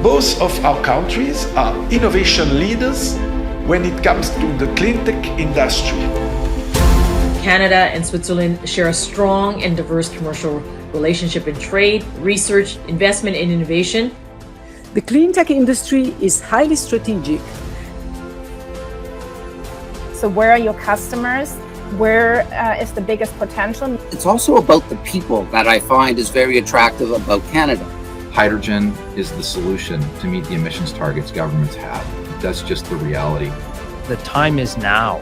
Both of our countries are innovation leaders when it comes to the Cleantech industry. Canada and Switzerland share a strong and diverse commercial relationship in trade, research, investment, and innovation. The Cleantech industry is highly strategic. So where are your customers? Where is the biggest potential? It's also about the people that I find is very attractive about Canada. Hydrogen is the solution to meet the emissions targets governments have. That's just the reality. The time is now.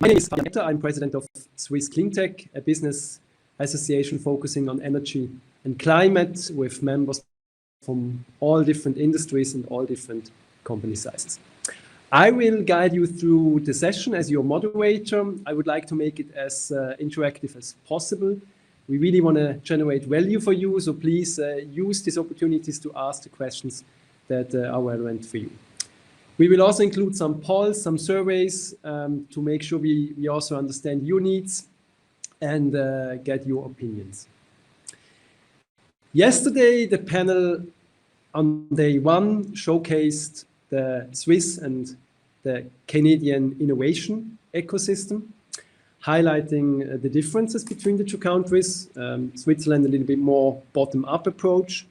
My name is Gabriel. I'm president of Swiss Cleantech, a business association focusing on energy and climate with members from all different industries and all different company sizes. I will guide you through the session as your moderator. I would like to make it as interactive as possible. We really want to generate value for you, so please use these opportunities to ask the questions that are relevant for you. We will also include some polls, some surveys to make sure we also understand your needs and get your opinions. Yesterday, the panel on day one showcased the Swiss and the Canadian innovation ecosystem, highlighting the differences between the two countries. Switzerland, a little bit more bottom-up approach.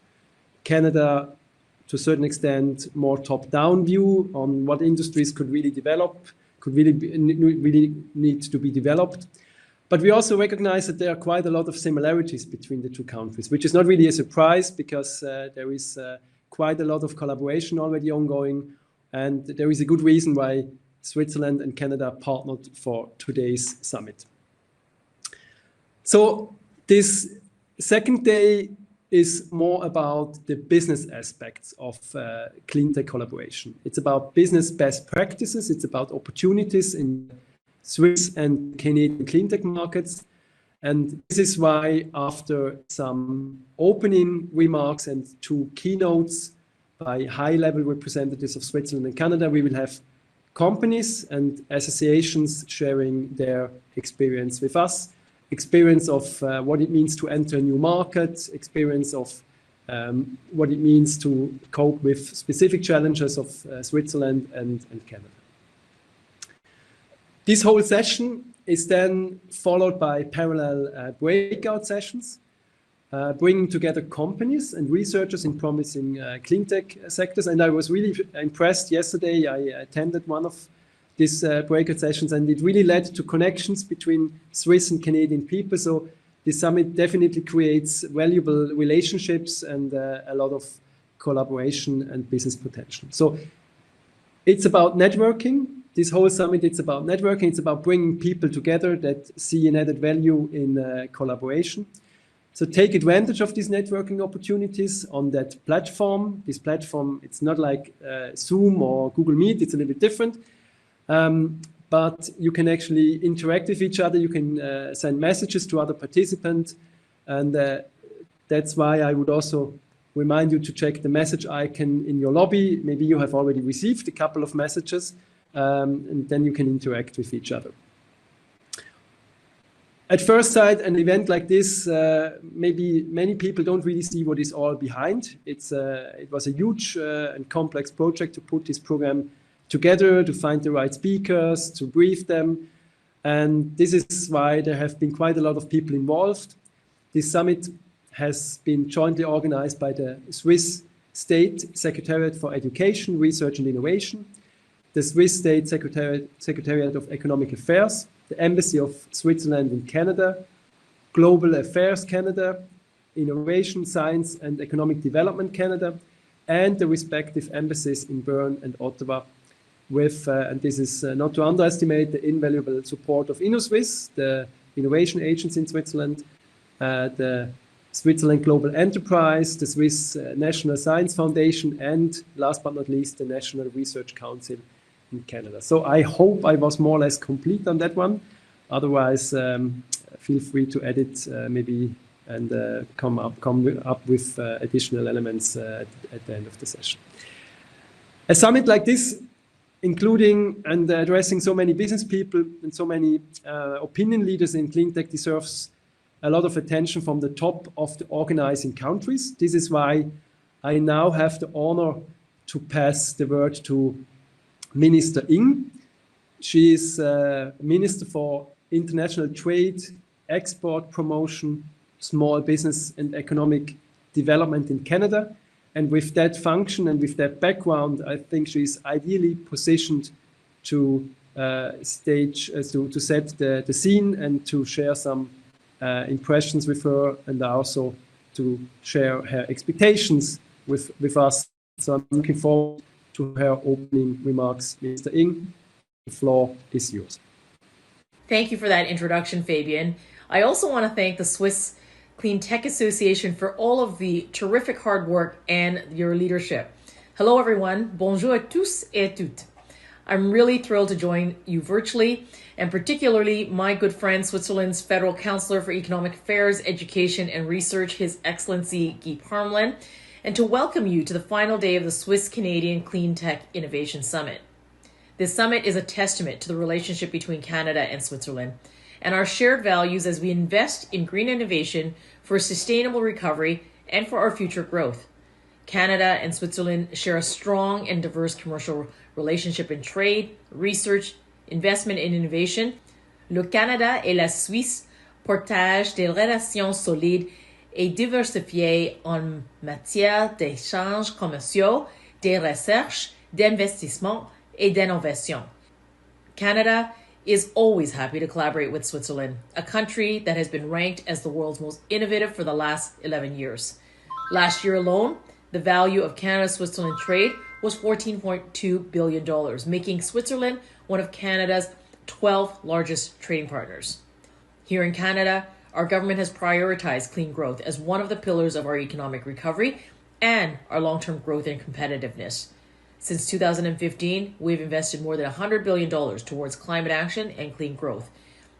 Canada, to a certain extent, more top-down view on what industries could really develop, could really need to be developed. But we also recognize that there are quite a lot of similarities between the two countries, which is not really a surprise because there is quite a lot of collaboration already ongoing, and there is a good reason why Switzerland and Canada partnered for today's summit. So this second day is more about the business aspects of Cleantech collaboration. It's about business best practices, it's about opportunities in Swiss and Canadian Cleantech markets. And this is why, after some opening remarks and two keynotes by high-level representatives of Switzerland and Canada, we will have companies and associations sharing their experience with us, experience of what it means to enter a new market, experience of what it means to cope with specific challenges of Switzerland and Canada. This whole session is then followed by parallel breakout sessions, bringing together companies and researchers in promising cleantech sectors. And I was really impressed yesterday. I attended one of these breakout sessions, and it really led to connections between Swiss and Canadian people. So this summit definitely creates valuable relationships and a lot of collaboration and business potential. So it's about networking. This whole summit, it's about networking. It's about bringing people together that see an added value in collaboration. So take advantage of these networking opportunities on that platform. This platform, it's not like Zoom or Google Meet. It's a little bit different. But you can actually interact with each other. You can send messages to other participants. And that's why I would also remind you to check the message icon in your lobby. Maybe you have already received a couple of messages. And then you can interact with each other. At first sight, an event like this, maybe many people don't really see what is all behind. It was a huge and complex project to put this program together, to find the right speakers, to brief them. And this is why there have been quite a lot of people involved. This summit has been jointly organized by the Swiss State Secretariat for Education, Research and Innovation, the Swiss State Secretariat of Economic Affairs, the Embassy of Switzerland in Canada, Global Affairs Canada, Innovation, Science and Economic Development Canada, and the respective embassies in Bern and Ottawa, with, and this is not to underestimate, the invaluable support of InnoSwiss, the innovation agency in Switzerland, the Switzerland Global Enterprise, the Swiss National Science Foundation, and last but not least, the National Research Council in Canada. So I hope I was more or less complete on that one. Otherwise, feel free to edit maybe come up with additional elements at the end of the session. A summit like this, including and addressing so many business people and so many opinion leaders in Cleantech, deserves a lot of attention from the top of the organizing countries. This is why I now have the honor to pass the word to Minister Ing. She is Minister for International Trade, Export Promotion, Small Business and Economic Development in Canada. And with that function and with that background, I think she is ideally positioned to to set the scene and to share some impressions with her, and also to share her expectations with us. So I'm looking forward to her opening remarks. Mr. Ing, the floor is yours. Thank you for that introduction, Fabian. I also want to thank the Swiss Cleantech Association for all of the terrific hard work and your leadership. Hello, everyone. Bonjour à tous et à toutes. I'm really thrilled to join you virtually, and particularly my good friend, Switzerland's Federal Counselor for Economic Affairs, Education and Research, His Excellency Guy Parmelin, and to welcome you to the final day of the Swiss-Canadian Cleantech Innovation Summit. This summit is a testament to the relationship between Canada and Switzerland and our shared values as we invest in green innovation for sustainable recovery and for our future growth. Canada and Switzerland share a strong and diverse commercial relationship in trade, research, investment and innovation. Le Canada et la Suisse partagent des relations solides et diversifiées en matière d'échanges commerciaux, de recherche, d'investissement et d'innovation. Canada is always happy to collaborate with Switzerland, a country that has been ranked as the world's most innovative for the last 11 years. Last year alone, the value of Canada-Switzerland trade was $14.2 billion, making Switzerland one of Canada's 12 largest trading partners. Here in Canada, our government has prioritized clean growth as one of the pillars of our economic recovery and our long-term growth and competitiveness. Since 2015, we've invested more than $100 billion towards climate action and clean growth.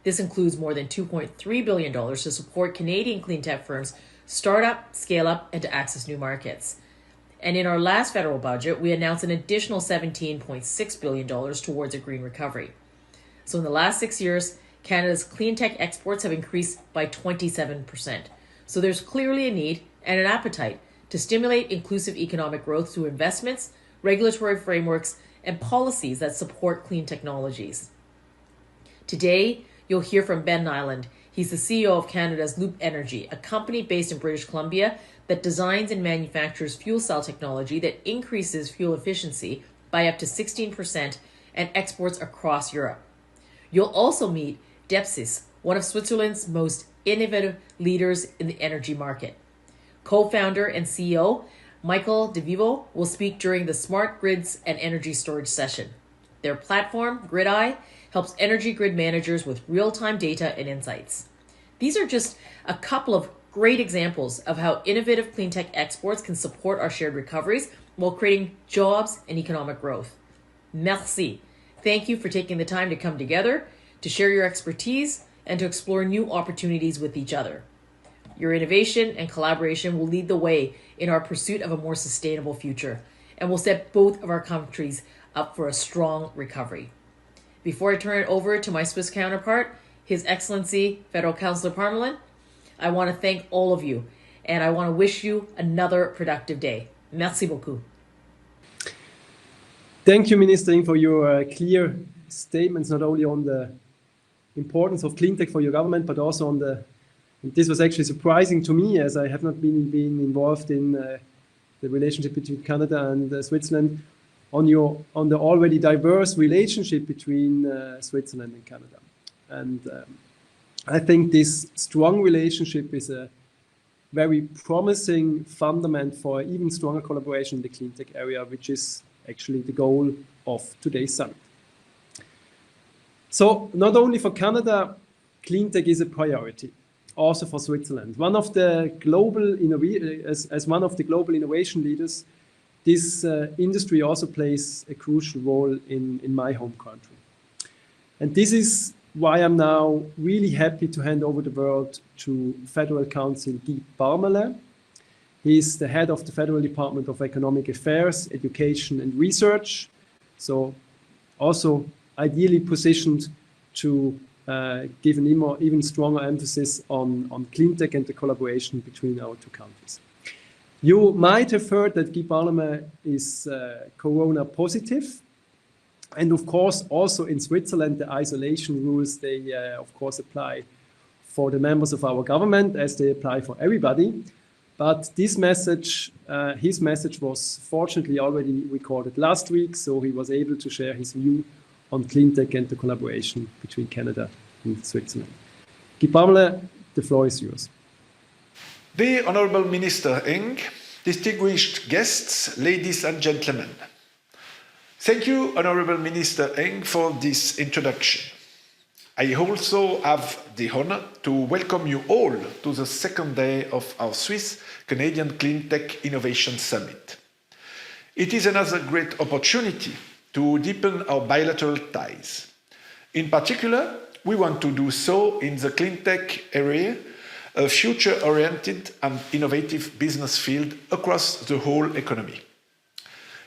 This includes more than $2.3 billion to support Canadian clean tech firms start up, scale up, and to access new markets. And in our last federal budget, we announced an additional $17.6 billion towards a green recovery. So in the last 6 years, Canada's clean tech exports have increased by 27%. So there's clearly a need and an appetite to stimulate inclusive economic growth through investments, regulatory frameworks, and policies that support clean technologies. Today, you'll hear from Ben Nyland. He's the CEO of Canada's Loop Energy, a company based in British Columbia that designs and manufactures fuel cell technology that increases fuel efficiency by up to 16% and exports across Europe. You'll also meet Depsis, one of Switzerland's most innovative leaders in the energy market. Co-founder and CEO Michael DeVivo will speak during the Smart Grids and Energy Storage session. Their platform, GridEye, helps energy grid managers with real-time data and insights. These are just a couple of great examples of how innovative clean tech exports can support our shared recoveries while creating jobs and economic growth. Merci. Thank you for taking the time to come together, to share your expertise, and to explore new opportunities with each other. Your innovation and collaboration will lead the way in our pursuit of a more sustainable future and will set both of our countries up for a strong recovery. Before I turn it over to my Swiss counterpart, His Excellency Federal Councillor Parmelin, I want to thank all of you and I want to wish you another productive day. Merci beaucoup. Thank you, Minister Ing, for your clear statements, not only on the importance of cleantech for your government, but also on this was actually surprising to me, as I have not been involved in the relationship between Canada and Switzerland, on the already diverse relationship between Switzerland and Canada. And I think this strong relationship is a very promising fundament for even stronger collaboration in the cleantech area, which is actually the goal of today's summit. So not only for Canada, cleantech is a priority, also for Switzerland. One of the global as one of the global innovation leaders, this industry also plays a crucial role in my home country. And this is why I'm now really happy to hand over the word to Federal Counsel Guy Parmelin. He's the head of the Federal Department of Economic Affairs, Education and Research. So also ideally positioned to give an even stronger emphasis on Cleantech and the collaboration between our two countries. You might have heard that Guy Parmelin is corona positive. And of course, also in Switzerland, the isolation rules, they of course apply for the members of our government as they apply for everybody. But this message, his message was fortunately already recorded last week, so he was able to share his view on Cleantech and the collaboration between Canada and Switzerland. Guy Parmelin, the floor is yours. Dear Honourable Minister Eng, distinguished guests, ladies and gentlemen. Thank you, Honourable Minister Eng, for this introduction. I also have the honour to welcome you all to the second day of our Swiss-Canadian Cleantech Innovation Summit. It is another great opportunity to deepen our bilateral ties. In particular, we want to do so in the Cleantech area, a future-oriented and innovative business field across the whole economy.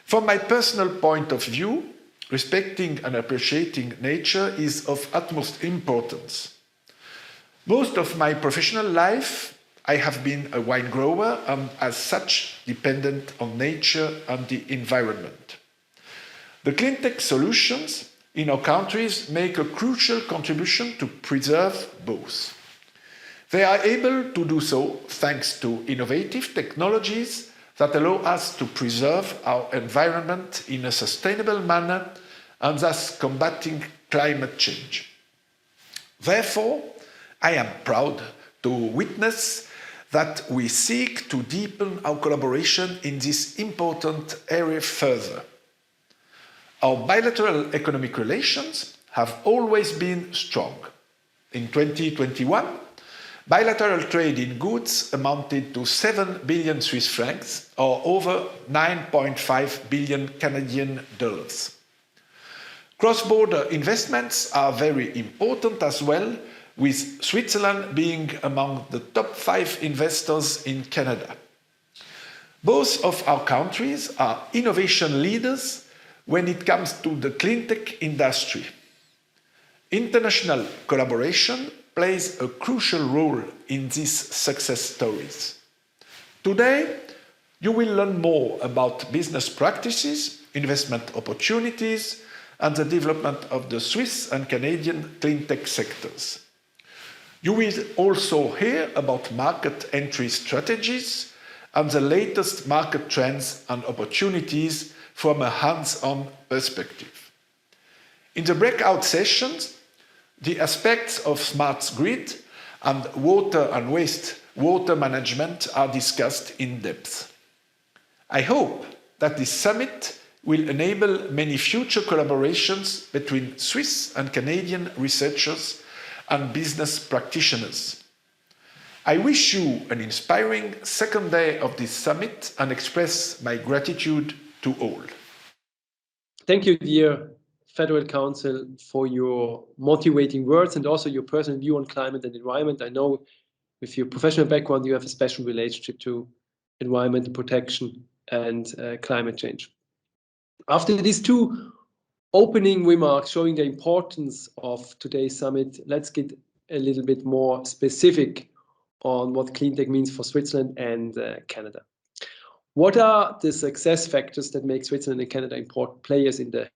From my personal point of view, respecting and appreciating nature is of utmost importance. Most of my professional life, I have been a wine grower and as such dependent on nature and the environment. The Cleantech solutions in our countries make a crucial contribution to preserve both. They are able to do so thanks to innovative technologies that allow us to preserve our environment in a sustainable manner and thus combating climate change. Therefore, I am proud to witness that we seek to deepen our collaboration in this important area further. Our bilateral economic relations have always been strong. In 2021, bilateral trade in goods amounted to 7 billion Swiss francs, or over 9.5 billion Canadian dollars. Cross-border investments are very important as well, with Switzerland being among the top 5 investors in Canada. Both of our countries are innovation leaders when it comes to the Cleantech industry. International collaboration plays a crucial role in these success stories. Today, you will learn more about business practices, investment opportunities, and the development of the Swiss and Canadian Cleantech sectors. You will also hear about market entry strategies and the latest market trends and opportunities from a hands-on perspective. In the breakout sessions, the aspects of smart grid and water and wastewater management are discussed in depth. I hope that this summit will enable many future collaborations between Swiss and Canadian researchers and business practitioners. I wish you an inspiring second day of this summit and express my gratitude to all. Thank you, dear Federal Counsel, for your motivating words and also your personal view on climate and environment. I know with your professional background, you have a special relationship to environmental protection and climate change. After these two opening remarks showing the importance of today's summit, let's get a little bit more specific on what Cleantech means for Switzerland and Canada. What are the success factors that make Switzerland and Canada important players in the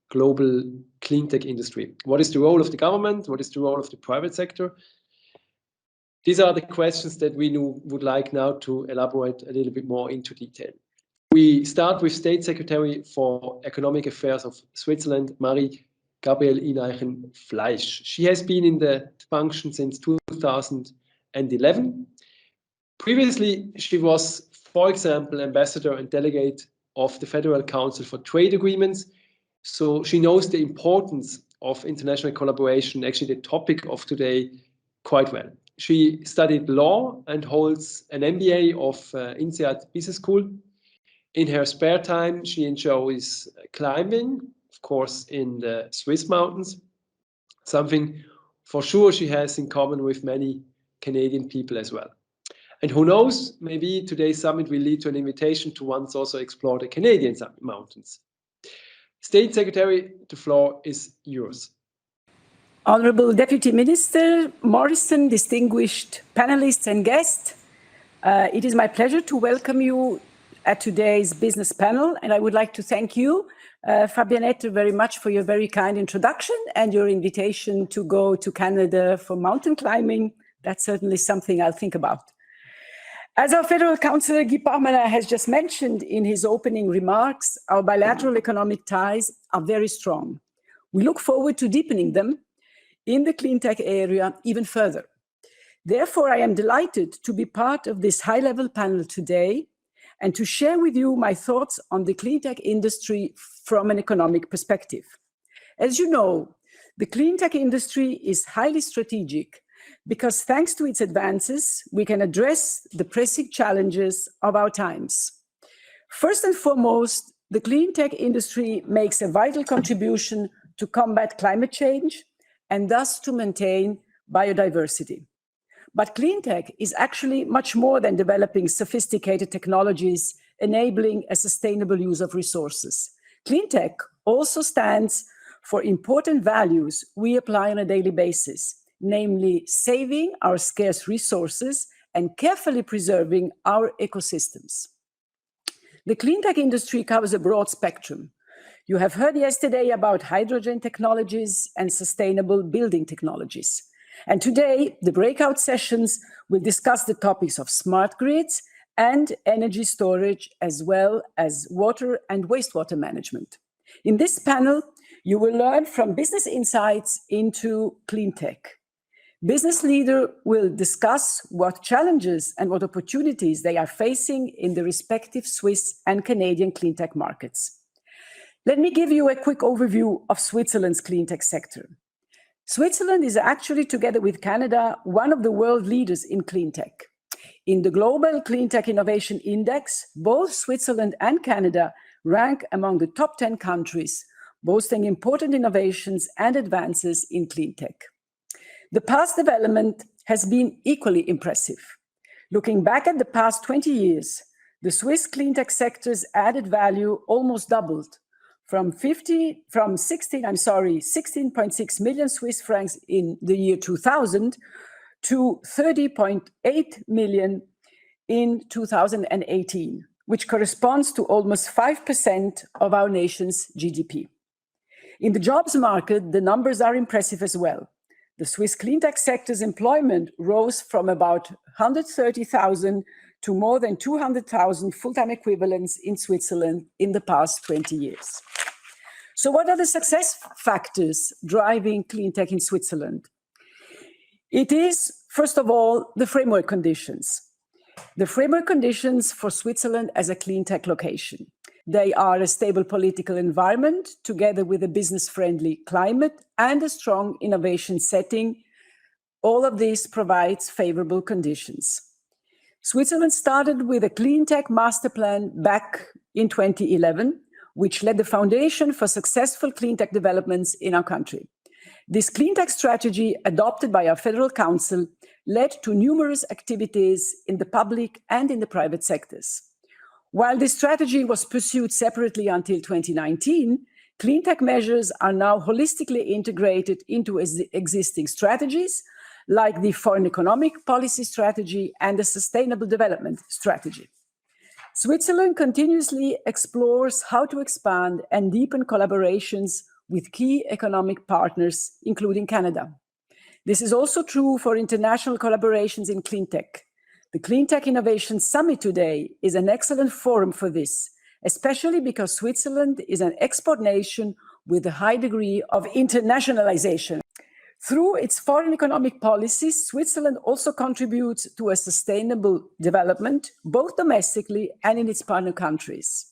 global Cleantech industry? What is the role of the government? What is the role of the private sector? These are the questions that we would like now to elaborate a little bit more into detail. We start with State Secretary for Economic Affairs of Switzerland, Marie-Gabrielle Ineichen-Fleisch. She has been in the function since 2011. Previously, she was, for example, ambassador and delegate of the Federal Council for Trade Agreements. So she knows the importance of international collaboration, actually the topic of today, quite well. She studied law and holds an MBA of INSEAD Business School. In her spare time, she enjoys climbing, of course, in the Swiss mountains, something for sure she has in common with many Canadian people as well. And who knows, maybe today's summit will lead to an invitation to once also explore the Canadian mountains. State Secretary, the floor is yours. Honorable Deputy Minister Morrison, distinguished panelists and guests, it is my pleasure to welcome you at today's business panel, and I would like to thank you, Fabianette, very much for your very kind introduction and your invitation to go to Canada for mountain climbing. That's certainly something I'll think about. As our Federal Councillor Guy Parmelin has just mentioned in his opening remarks, our bilateral economic ties are very strong. We look forward to deepening them in the Cleantech area even further. Therefore, I am delighted to be part of this high-level panel today and to share with you my thoughts on the Cleantech industry from an economic perspective. As you know, the Cleantech industry is highly strategic because thanks to its advances, we can address the pressing challenges of our times. First and foremost, the Cleantech industry makes a vital contribution to combat climate change and thus to maintain biodiversity. But Cleantech is actually much more than developing sophisticated technologies enabling a sustainable use of resources. Cleantech also stands for important values we apply on a daily basis, namely saving our scarce resources and carefully preserving our ecosystems. The Cleantech industry covers a broad spectrum. You have heard yesterday about hydrogen technologies and sustainable building technologies. And today, the breakout sessions will discuss the topics of smart grids and energy storage, as well as water and wastewater management. In this panel, you will learn from business insights into Cleantech. Business leaders will discuss what challenges and what opportunities they are facing in the respective Swiss and Canadian Cleantech markets. Let me give you a quick overview of Switzerland's Cleantech sector. Switzerland is actually, together with Canada, one of the world leaders in Cleantech. In the Global Cleantech Innovation Index, both Switzerland and Canada rank among the top 10 countries, boasting important innovations and advances in Cleantech. The past development has been equally impressive. Looking back at the past 20 years, the Swiss Cleantech sector's added value almost doubled from 16.6 million Swiss francs in the year 2000 to 30.8 million in 2018, which corresponds to almost 5% of our nation's GDP. In the jobs market, the numbers are impressive as well. The Swiss Cleantech sector's employment rose from about 130,000 to more than 200,000 full-time equivalents in Switzerland in the past 20 years. So what are the success factors driving Cleantech in Switzerland? It is, first of all, the framework conditions. The framework conditions for Switzerland as a Cleantech location. They are a stable political environment, together with a business-friendly climate and a strong innovation setting. All of this provides favorable conditions. Switzerland started with a Cleantech master plan back in 2011, which laid the foundation for successful Cleantech developments in our country. This Cleantech strategy, adopted by our Federal Council, led to numerous activities in the public and in the private sectors. While this strategy was pursued separately until 2019, Cleantech measures are now holistically integrated into existing strategies, like the Foreign Economic Policy Strategy and the Sustainable Development Strategy. Switzerland continuously explores how to expand and deepen collaborations with key economic partners, including Canada. This is also true for international collaborations in Cleantech. The Cleantech Innovation Summit today is an excellent forum for this, especially because Switzerland is an export nation with a high degree of internationalization. Through its foreign economic policies, Switzerland also contributes to a sustainable development, both domestically and in its partner countries.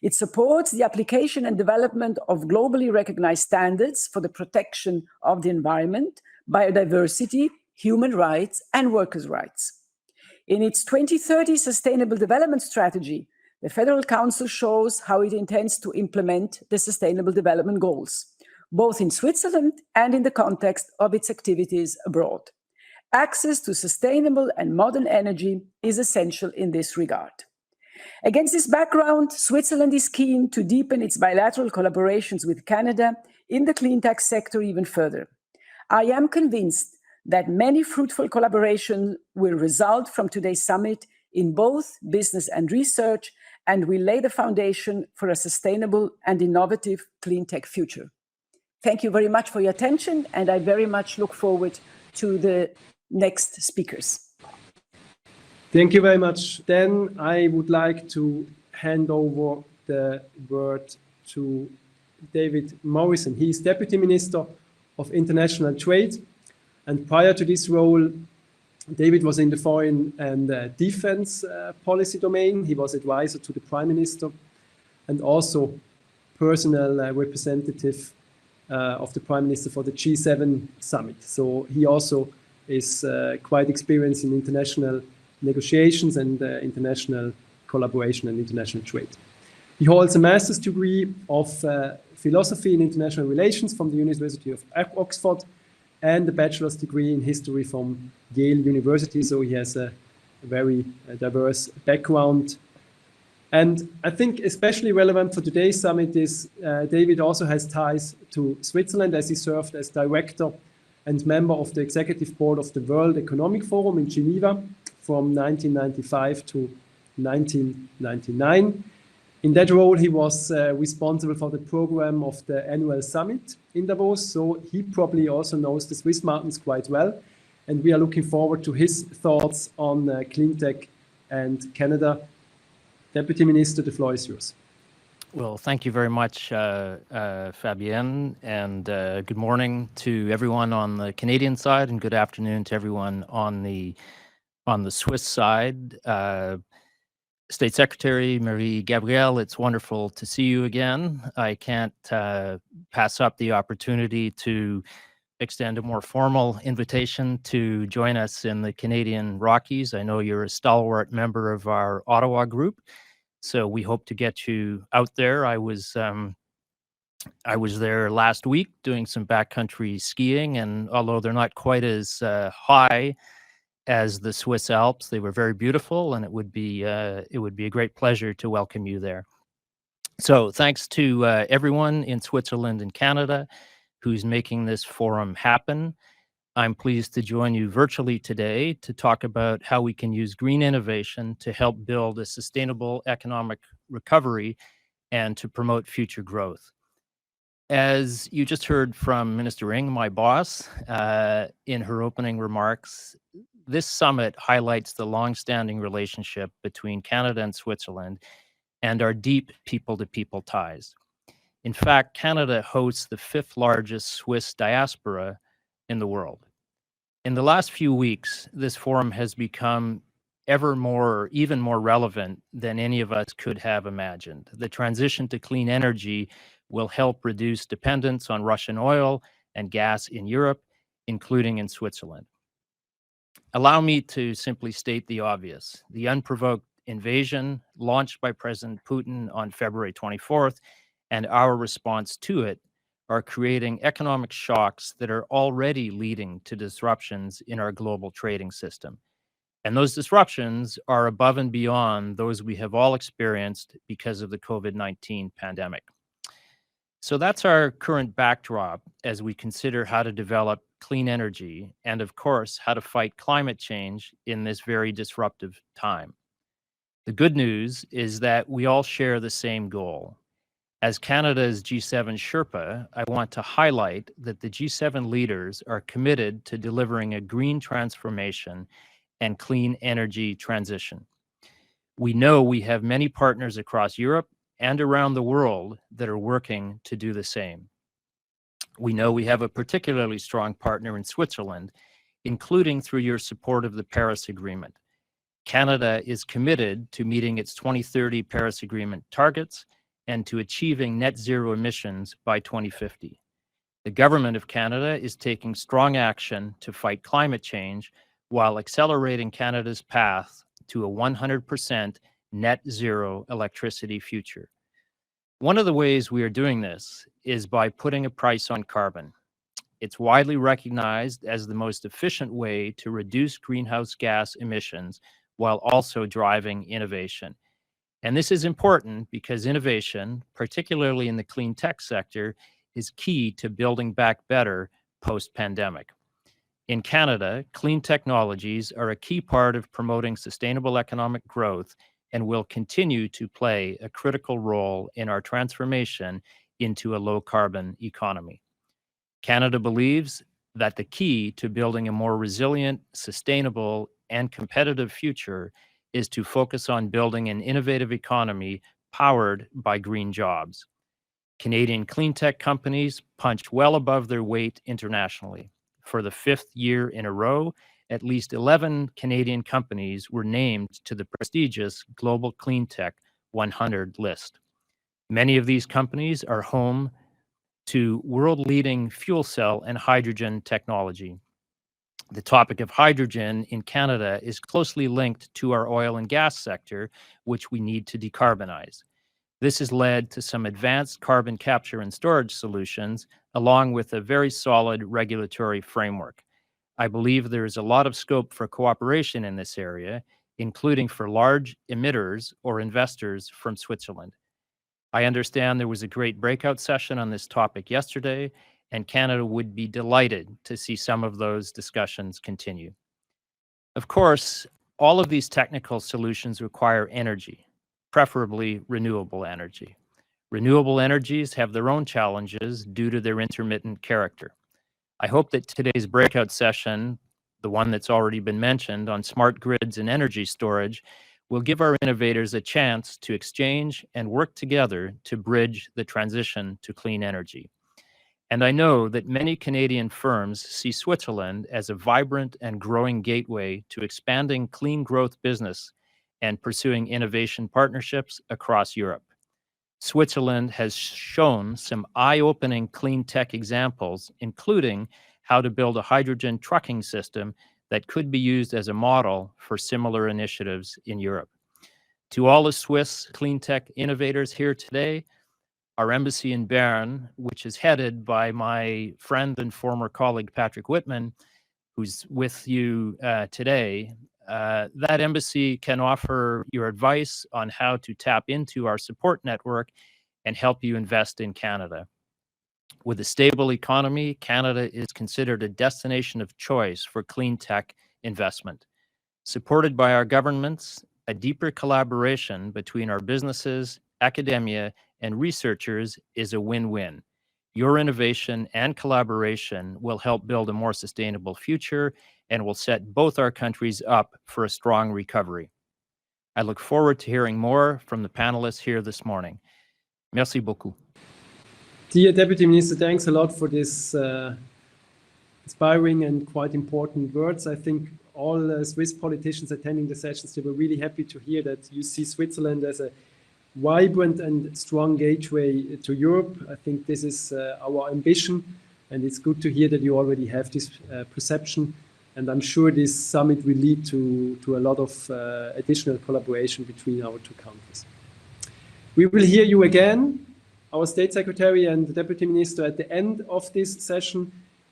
It supports the application and development of globally recognized standards for the protection of the environment, biodiversity, human rights, and workers' rights. In its 2030 Sustainable Development Strategy, the Federal Council shows how it intends to implement the Sustainable Development Goals. both in Switzerland and in the context of its activities abroad. Access to sustainable and modern energy is essential in this regard. Against this background, Switzerland is keen to deepen its bilateral collaborations with Canada in the cleantech sector even further. I am convinced that many fruitful collaborations will result from today's summit in both business and research, and will lay the foundation for a sustainable and innovative cleantech future. Thank you very much for your attention, and I very much look forward to the next speakers. Thank you very much. Then I would like to hand over the word to David Morrison. He is Deputy Minister of International Trade. And prior to this role, David was in the foreign and defense policy domain. He was advisor to the Prime Minister and also personal representative of the Prime Minister for the G7 summit. So he also is quite experienced in international negotiations and international collaboration and international trade. He holds a master's degree of philosophy in international relations from the University of Oxford and a bachelor's degree in history from Yale University. So he has a very diverse background. And I think especially relevant for today's summit is David also has ties to Switzerland, as he served as director and member of the executive board of the World Economic Forum in Geneva from 1995 to 1999. In that role, he was responsible for the program of the annual summit in Davos, so he probably also knows the Swiss mountains quite well. And we are looking forward to his thoughts on cleantech and Canada. Deputy Minister, the floor is yours. Well, thank you very much, Fabienne, and good morning to everyone on the Canadian side, and good afternoon to everyone on the Swiss side. State Secretary Marie-Gabrielle, it's wonderful to see you again. I can't pass up the opportunity to extend a more formal invitation to join us in the Canadian Rockies. I know you're a stalwart member of our Ottawa group, so we hope to get you out there. I was there last week doing some backcountry skiing, and although they're not quite as high as the Swiss Alps, they were very beautiful, and it would be a great pleasure to welcome you there. So thanks to everyone in Switzerland and Canada who's making this forum happen. I'm pleased to join you virtually today to talk about how we can use green innovation to help build a sustainable economic recovery and to promote future growth. As you just heard from Minister Ing, my boss, in her opening remarks, this summit highlights the long-standing relationship between Canada and Switzerland and our deep people-to-people ties. In fact, Canada hosts the 5th largest Swiss diaspora in the world. In the last few weeks, this forum has become even more relevant than any of us could have imagined. The transition to clean energy will help reduce dependence on Russian oil and gas in Europe, including in Switzerland. Allow me to simply state the obvious. The unprovoked invasion launched by President Putin on February 24th and our response to it are creating economic shocks that are already leading to disruptions in our global trading system. And those disruptions are above and beyond those we have all experienced because of the COVID-19 pandemic. So that's our current backdrop as we consider how to develop clean energy and, of course, how to fight climate change in this very disruptive time. The good news is that we all share the same goal. As Canada's G7 Sherpa, I want to highlight that the G7 leaders are committed to delivering a green transformation and clean energy transition. We know we have many partners across Europe and around the world that are working to do the same. We know we have a particularly strong partner in Switzerland, including through your support of the Paris Agreement. Canada is committed to meeting its 2030 Paris Agreement targets and to achieving net zero emissions by 2050. The government of Canada is taking strong action to fight climate change while accelerating Canada's path to a 100% net zero electricity future. One of the ways we are doing this is by putting a price on carbon. It's widely recognized as the most efficient way to reduce greenhouse gas emissions while also driving innovation. And this is important because innovation, particularly in the clean tech sector, is key to building back better post-pandemic. In Canada, clean technologies are a key part of promoting sustainable economic growth and will continue to play a critical role in our transformation into a low-carbon economy. Canada believes that the key to building a more resilient, sustainable, and competitive future is to focus on building an innovative economy powered by green jobs. Canadian clean tech companies punched well above their weight internationally. For the 5th year in a row, at least 11 Canadian companies were named to the prestigious Global Clean Tech 100 list. Many of these companies are home to world-leading fuel cell and hydrogen technology. The topic of hydrogen in Canada is closely linked to our oil and gas sector, which we need to decarbonize. This has led to some advanced carbon capture and storage solutions, along with a very solid regulatory framework. I believe there is a lot of scope for cooperation in this area, including for large emitters or investors from Switzerland. I understand there was a great breakout session on this topic yesterday, and Canada would be delighted to see some of those discussions continue. Of course, all of these technical solutions require energy, preferably renewable energy. Renewable energies have their own challenges due to their intermittent character. I hope that today's breakout session, the one that's already been mentioned on smart grids and energy storage, will give our innovators a chance to exchange and work together to bridge the transition to clean energy. And I know that many Canadian firms see Switzerland as a vibrant and growing gateway to expanding clean growth business and pursuing innovation partnerships across Europe. Switzerland has shown some eye-opening clean tech examples, including how to build a hydrogen trucking system that could be used as a model for similar initiatives in Europe. To all the Swiss clean tech innovators here today, our embassy in Bern, which is headed by my friend and former colleague Patrick Whitman, who's with you today, that embassy can offer your advice on how to tap into our support network and help you invest in Canada. With a stable economy, Canada is considered a destination of choice for clean tech investment. Supported by our governments, a deeper collaboration between our businesses, academia, and researchers is a win-win. Your innovation and collaboration will help build a more sustainable future and will set both our countries up for a strong recovery. I look forward to hearing more from the panelists here this morning. Merci beaucoup. Dear Deputy Minister, thanks a lot for this inspiring and quite important words. I think all Swiss politicians attending the sessions, they were really happy to hear that you see Switzerland as a vibrant and strong gateway to Europe. I think this is our ambition, and it's good to hear that you already have this perception. And I'm sure this summit will lead to a lot of additional collaboration between our two countries. We will hear you again, our State Secretary and the Deputy Minister, at the end of this session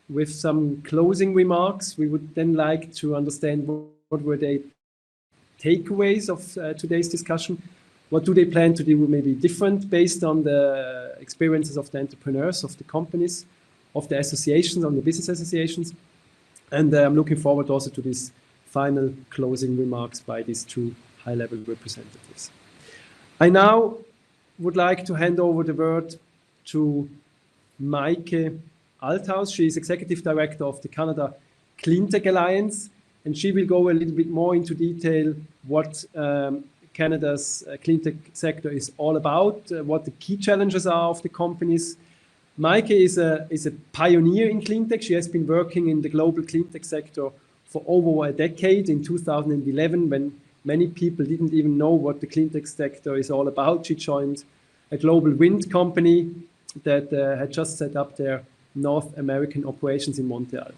with some closing remarks. We would then like to understand what were the takeaways of today's discussion. What do they plan to do maybe different based on the experiences of the entrepreneurs, of the companies, of the associations, on the business associations? And I'm looking forward also to these final closing remarks by these two high-level representatives. I now would like to hand over the word to Maike Althaus. She is Executive Director of the Canada Cleantech Alliance, and she will go a little bit more into detail what Canada's cleantech sector is all about, what the key challenges are of the companies. Maike is a pioneer in cleantech. She has been working in the global cleantech sector for over a decade. In 2011, when many people didn't even know what the cleantech sector is all about, she joined a global wind company that had just set up their North American operations in Montreal.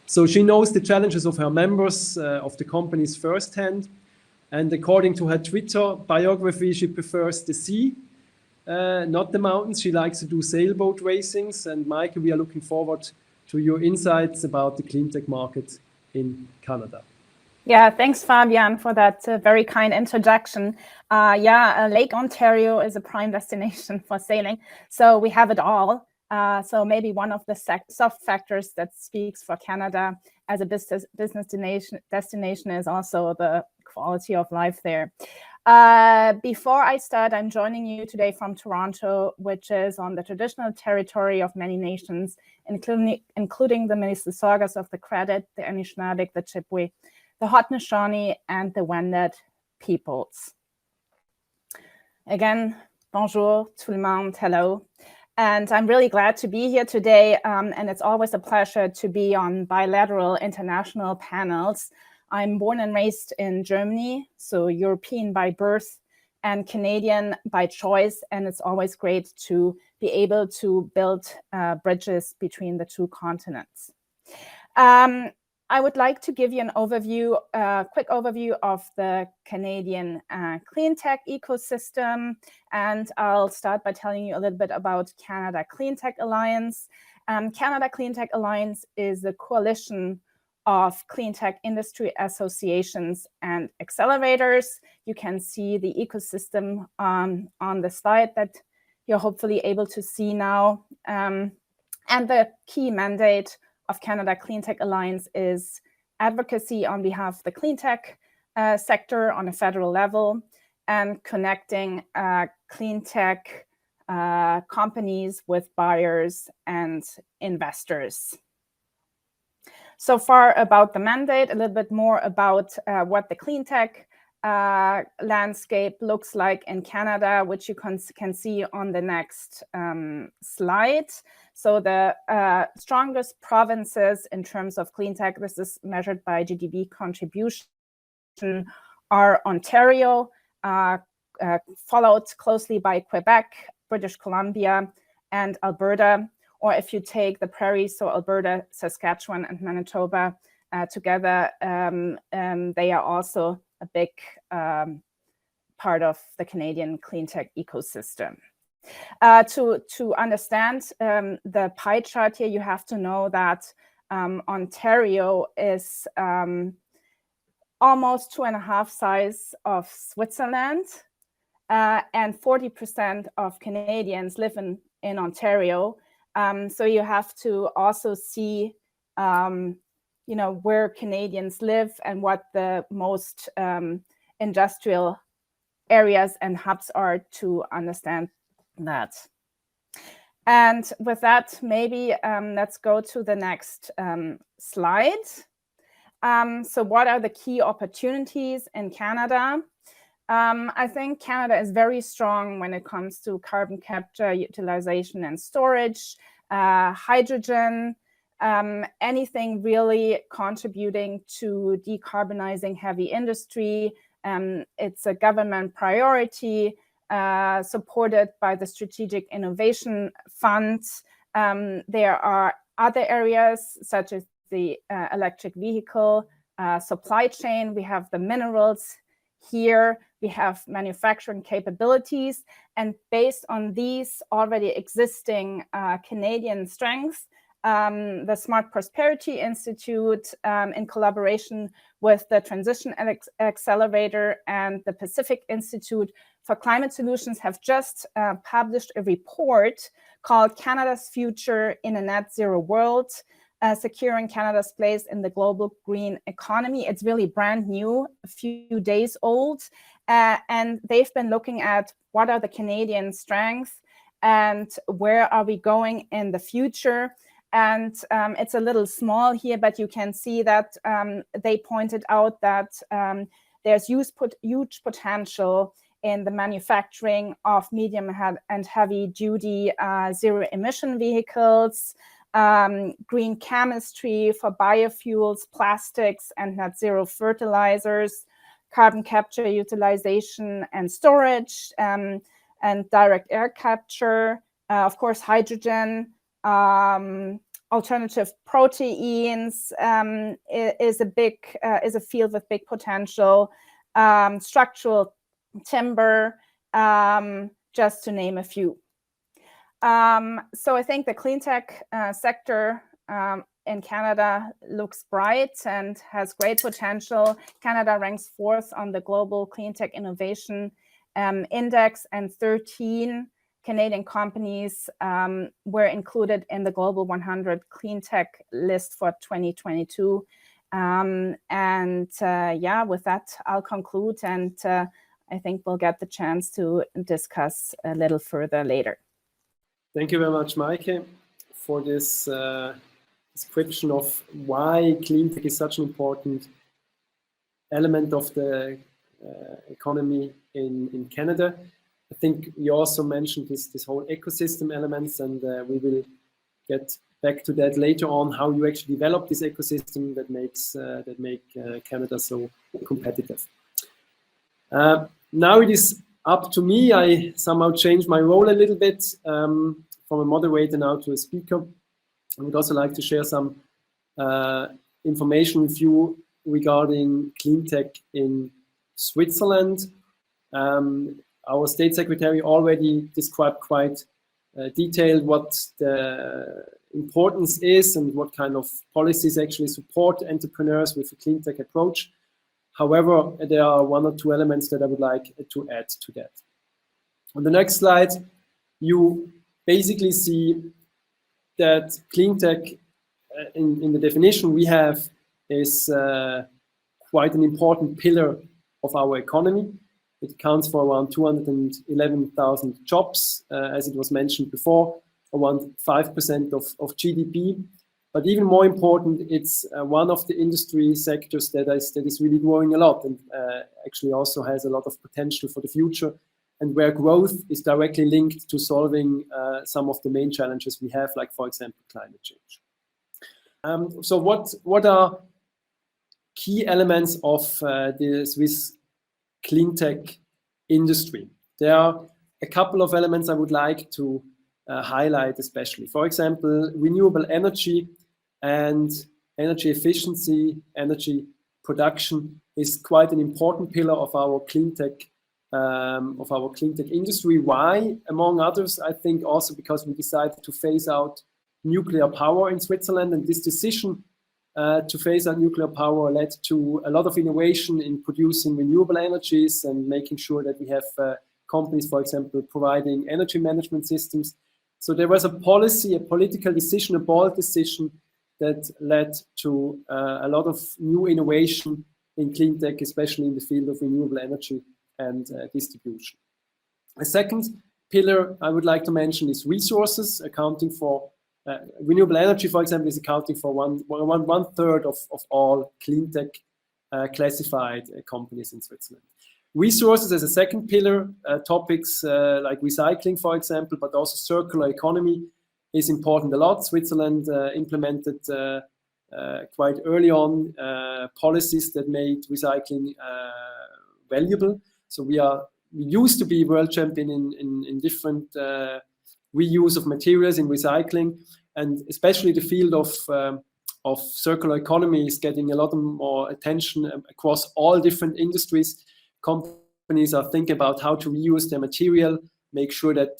So she knows the challenges of her members, of the companies firsthand. And according to her Twitter biography, she prefers the sea not the mountains. She likes to do sailboat racings. And Michael, we are looking forward to your insights about the Cleantech market in Canada. Yeah, thanks, Fabian, for that very kind introduction. Lake Ontario is a prime destination for sailing, so we have it all. So maybe one of the soft factors that speaks for Canada as a business destination is also the quality of life there. Before I start, I'm joining you today from Toronto, which is on the traditional territory of many nations, including the Mississaugas of the Credit, the Anishinaabe, the Chippewa, the Haudenosaunee, and the Wendat peoples. Again, bonjour, tout le monde, hello. And I'm really glad to be here today, and it's always a pleasure to be on bilateral international panels. I'm born and raised in Germany, so European by birth and Canadian by choice, and it's always great to be able to build bridges between the two continents. I would like to give you an overview, quick overview of the Canadian Cleantech ecosystem, and I'll start by telling you a little bit about Canada Cleantech Alliance. Canada Cleantech Alliance is a coalition of cleantech industry associations and accelerators. You can see the ecosystem on the slide that you're hopefully able to see now. And the key mandate of Canada Cleantech Alliance is advocacy on behalf of the cleantech sector on a federal level and connecting cleantech companies with buyers and investors. So far about the mandate, a little bit more about what the cleantech landscape looks like in Canada, which you can see on the next slide. So the strongest provinces in terms of cleantech, this is measured by GDP contribution, are Ontario, followed closely by Quebec, British Columbia, and Alberta. Or if you take the prairies, so Alberta, Saskatchewan, and Manitoba together, they are also a big part of the Canadian cleantech ecosystem. To understand the pie chart here, you have to know that Ontario is almost 2.5 size of Switzerland, and 40% of Canadians live in Ontario. So you have to also see, where Canadians live and what the most industrial areas and hubs are to understand that. And with that, maybe let's go to the next slide. So what are the key opportunities in Canada? I think Canada is very strong when it comes to carbon capture, utilization, and storage, hydrogen, anything really contributing to decarbonizing heavy industry. It's a government priority, supported by the Strategic Innovation Fund. There are other areas such as the electric vehicle supply chain. We have the minerals here. We have manufacturing capabilities. And based on these already existing Canadian strengths, the Smart Prosperity Institute, in collaboration with the Transition Accelerator and the Pacific Institute for Climate Solutions, have just published a report called Canada's Future in a Net Zero World, Securing Canada's Place in the Global Green Economy. It's really brand new, a few days old, and they've been looking at what are the Canadian strengths and where are we going in the future. And it's a little small here, but you can see that they pointed out that there's huge potential in the manufacturing of medium and heavy duty zero emission vehicles, green chemistry for biofuels, plastics, and net zero fertilizers, carbon capture, utilization, and storage, and direct air capture, of course, hydrogen, alternative proteins is a field with big potential, structural timber, just to name a few. So I think the Cleantech sector in Canada looks bright and has great potential. Canada ranks 4th on the global Cleantech innovation index, and 13 Canadian companies were included in the Global 100 Cleantech list for 2022. Yeah, with that, I'll conclude, and I think we'll get the chance to discuss a little further later. Thank you very much, Maike, for this description of why Cleantech is such an important element of the economy in Canada. I think you also mentioned this whole ecosystem elements, and we will get back to that later on, how you actually develop this ecosystem that make Canada so competitive. Now it is up to me. I somehow changed my role a little bit from a moderator now to a speaker. I would also like to share some information with you regarding Cleantech in Switzerland. Our State Secretary already described quite detailed what the importance is and what kind of policies actually support entrepreneurs with a Cleantech approach. However, there are 1 or 2 elements that I would like to add to that. On the next slide, you basically see that Cleantech, in the definition we have, is quite an important pillar of our economy. It accounts for around 211,000 jobs, as it was mentioned before, around 5% of GDP. But even more important, it's one of the industry sectors that is really growing a lot, and actually also has a lot of potential for the future, and where growth is directly linked to solving some of the main challenges we have, like, for example, climate change. So what are key elements of the Swiss Cleantech industry? There are a couple of elements I would like to highlight especially. For example, renewable energy and energy efficiency, energy production is quite an important pillar of our Cleantech industry. Why? Among others, I think also because we decided to phase out nuclear power in Switzerland, and this decision to phase out nuclear power led to a lot of innovation in producing renewable energies and making sure that we have companies, for example, providing energy management systems. So there was a policy, a political decision, a bold decision that led to a lot of new innovation in Cleantech, especially in the field of renewable energy and distribution. A second pillar I would like to mention is resources, accounting for renewable energy, for example, is accounting for one third of all Cleantech classified companies in Switzerland. Resources as a second pillar, topics like recycling, for example, but also circular economy is important a lot. Switzerland implemented quite early on policies that made recycling valuable. So we used to be world champion in different reuse of materials in recycling, and especially the field of circular economy is getting a lot more attention across all different industries. Companies are thinking about how to reuse their material, make sure that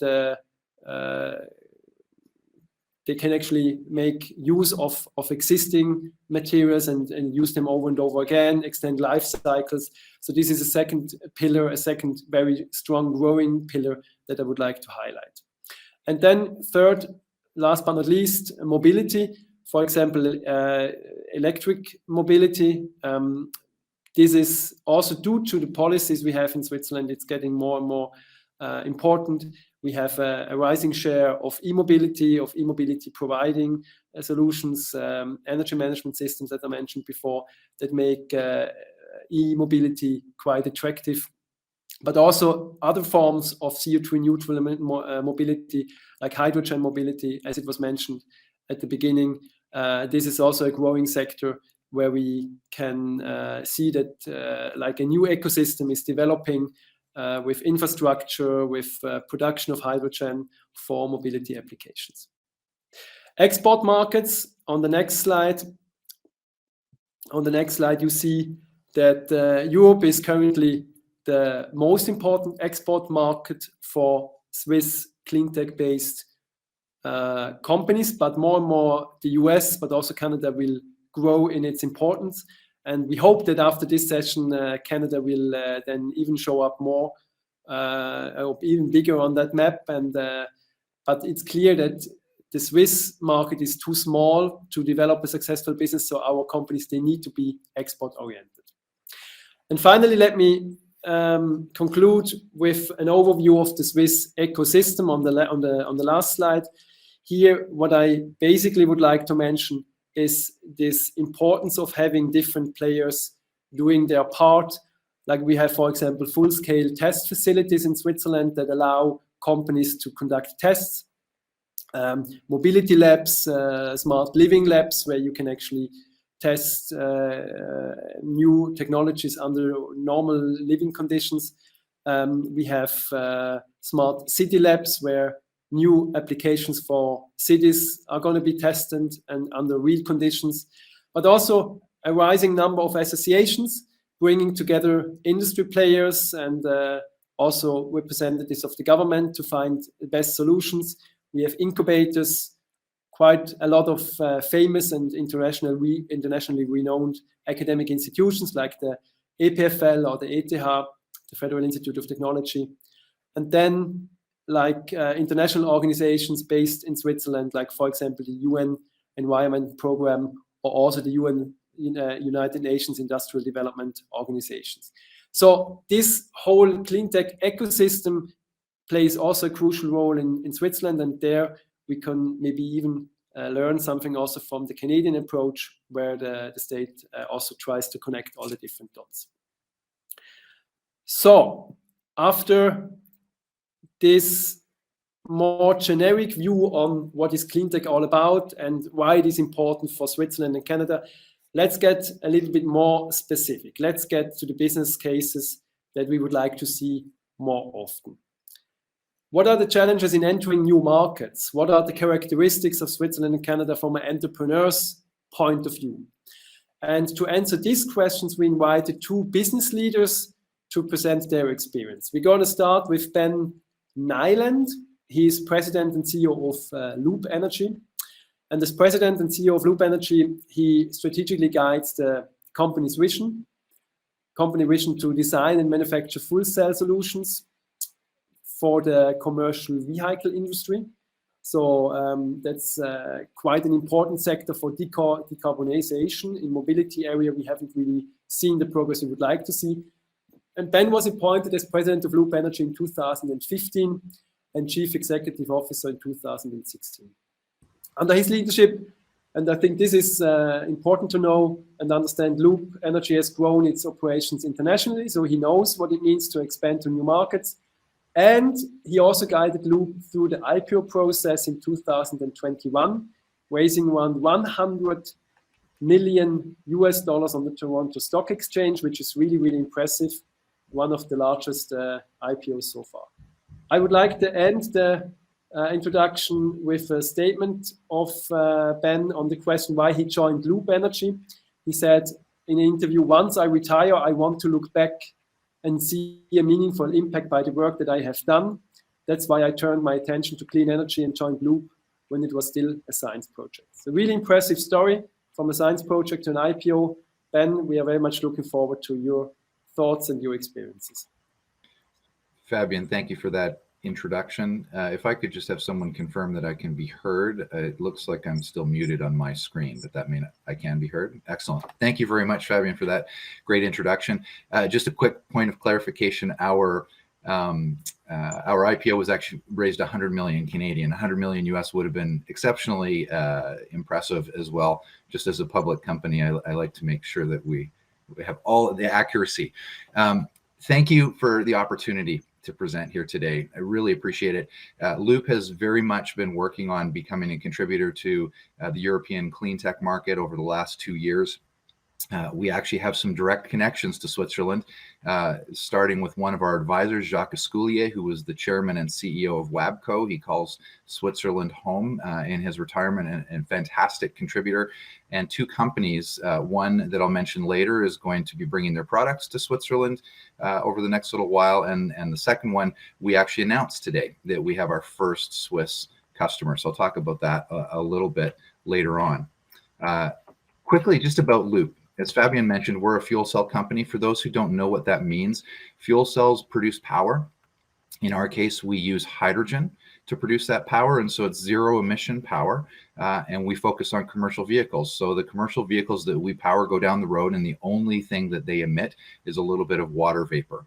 they can actually make use of existing materials and use them over and over again, extend life cycles. So this is a second pillar, a second very strong growing pillar that I would like to highlight. And then third, last but not least, mobility. For example, electric mobility. This is also due to the policies we have in Switzerland. It's getting more and more important. We have a rising share of e-mobility, providing solutions, energy management systems that I mentioned before, that make e-mobility quite attractive. But also other forms of CO2 neutral mobility, like hydrogen mobility, as it was mentioned at the beginning. This is also a growing sector where we can see that like a new ecosystem is developing with infrastructure, with production of hydrogen for mobility applications. Export markets, on the next slide. On the next slide, you see that Europe is currently the most important export market for Swiss cleantech-based companies, but more and more the US, but also Canada will grow in its importance. And we hope that after this session, Canada will then even show up more, even bigger on that map. And but it's clear that the Swiss market is too small to develop a successful business. So our companies, they need to be export-oriented. And finally, let me conclude with an overview of the Swiss ecosystem on the last slide. Here, what I basically would like to mention is this importance of having different players doing their part. Like we have, for example, full-scale test facilities in Switzerland that allow companies to conduct tests, mobility labs, smart living labs, where you can actually test new technologies under normal living conditions. We have smart city labs where new applications for cities are going to be tested and under real conditions, but also a rising number of associations bringing together industry players and also representatives of the government to find the best solutions. We have incubators, quite a lot of famous and internationally renowned academic institutions like the EPFL or the ETH, the Federal Institute of Technology, and then like international organizations based in Switzerland, like for example the UN Environment Program or also the UN United Nations Industrial Development Organizations. So this whole cleantech ecosystem plays also a crucial role in Switzerland, and there we can maybe even learn something also from the Canadian approach, where the state also tries to connect all the different dots. So after this more generic view on what is cleantech all about and why it is important for Switzerland and Canada, let's get a little bit more specific. Let's get to the business cases that we would like to see more often. What are the challenges in entering new markets? What are the characteristics of Switzerland and Canada from an entrepreneur's point of view? And to answer these questions, we invited two business leaders to present their experience. We're going to start with Ben Nyland. He is president and CEO of Loop Energy. And as president and CEO of Loop Energy, he strategically guides the company's vision to design and manufacture fuel cell solutions for the commercial vehicle industry. So that's quite an important sector for decarbonization. In mobility area, we haven't really seen the progress we would like to see. And Ben was appointed as president of Loop Energy in 2015 and chief executive officer in 2016. Under his leadership, and I think this is important to know and understand, Loop Energy has grown its operations internationally, so he knows what it means to expand to new markets. And he also guided Loop through the IPO process in 2021, raising around $100 million on the Toronto Stock Exchange, which is really, really impressive. One of the largest IPOs so far. I would like to end the introduction with a statement of Ben on the question why he joined Loop Energy. He said in an interview, "Once I retire, I want to look back and see a meaningful impact by the work that I have done. That's why I turned my attention to clean energy and joined Loop when it was still a science project." It's a really impressive story from a science project to an IPO. Ben, we are very much looking forward to your thoughts and your experiences. Fabian, thank you for that introduction. If I could just have someone confirm that I can be heard. It looks like I'm still muted on my screen, but that means I can be heard. Excellent. Thank you very much, Fabian, for that great introduction. Just a quick point of clarification. Our IPO was actually raised 100 million Canadian. 100 million US would have been exceptionally impressive as well. Just as a public company, I like to make sure that we have all of the accuracy. Thank you for the opportunity to present here today. I really appreciate it. Loop has very much been working on becoming a contributor to the European clean tech market over the last 2 years. We actually have some direct connections to Switzerland, starting with one of our advisors, Jacques Escoulier, who was the chairman and CEO of WABCO. He calls Switzerland home in his retirement, and fantastic contributor. And two companies, one that I'll mention later is going to be bringing their products to Switzerland over the next little while. And the second one, we actually announced today that we have our first Swiss customer. So I'll talk about that a little bit later on. Quickly, just about Loop. As Fabian mentioned, we're a fuel cell company. For those who don't know what that means, fuel cells produce power. In our case, we use hydrogen to produce that power, and so it's zero emission power, and we focus on commercial vehicles. So the commercial vehicles that we power go down the road, and the only thing that they emit is a little bit of water vapor.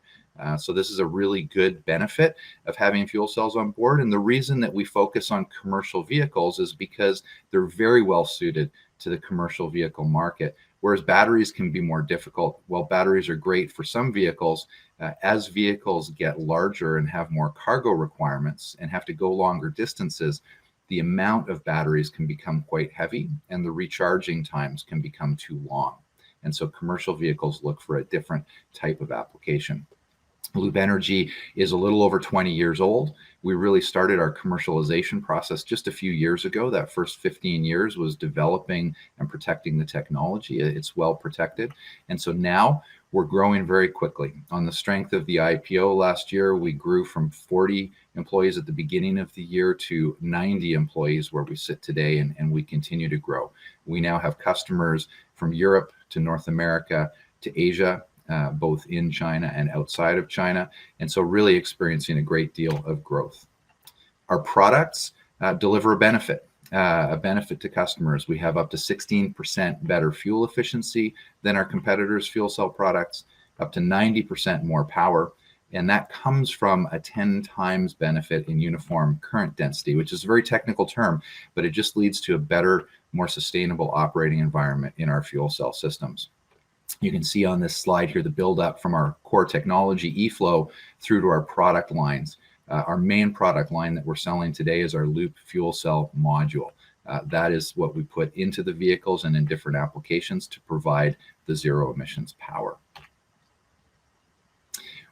So this is a really good benefit of having fuel cells on board, and the reason that we focus on commercial vehicles is because they're very well suited to the commercial vehicle market. Whereas batteries can be more difficult. While batteries are great for some vehicles, as vehicles get larger and have more cargo requirements and have to go longer distances, the amount of batteries can become quite heavy and the recharging times can become too long. And so commercial vehicles look for a different type of application. Loop Energy is a little over 20 years old. We really started our commercialization process just a few years ago. That first 15 years was developing and protecting the technology. It's well protected. And so now we're growing very quickly. On the strength of the IPO last year, we grew from 40 employees at the beginning of the year to 90 employees where we sit today, and we continue to grow. We now have customers from Europe to North America to Asia, both in China and outside of China, and so really experiencing a great deal of growth. Our products deliver a benefit to customers. We have up to 16% better fuel efficiency than our competitors' fuel cell products, up to 90% more power, and that comes from a 10 times benefit in uniform current density, which is a very technical term, but it just leads to a better, more sustainable operating environment in our fuel cell systems. You can see on this slide here the buildup from our core technology eFlow through to our product lines. Our main product line that we're selling today is our Loop fuel cell module. That is what we put into the vehicles and in different applications to provide the zero emissions power.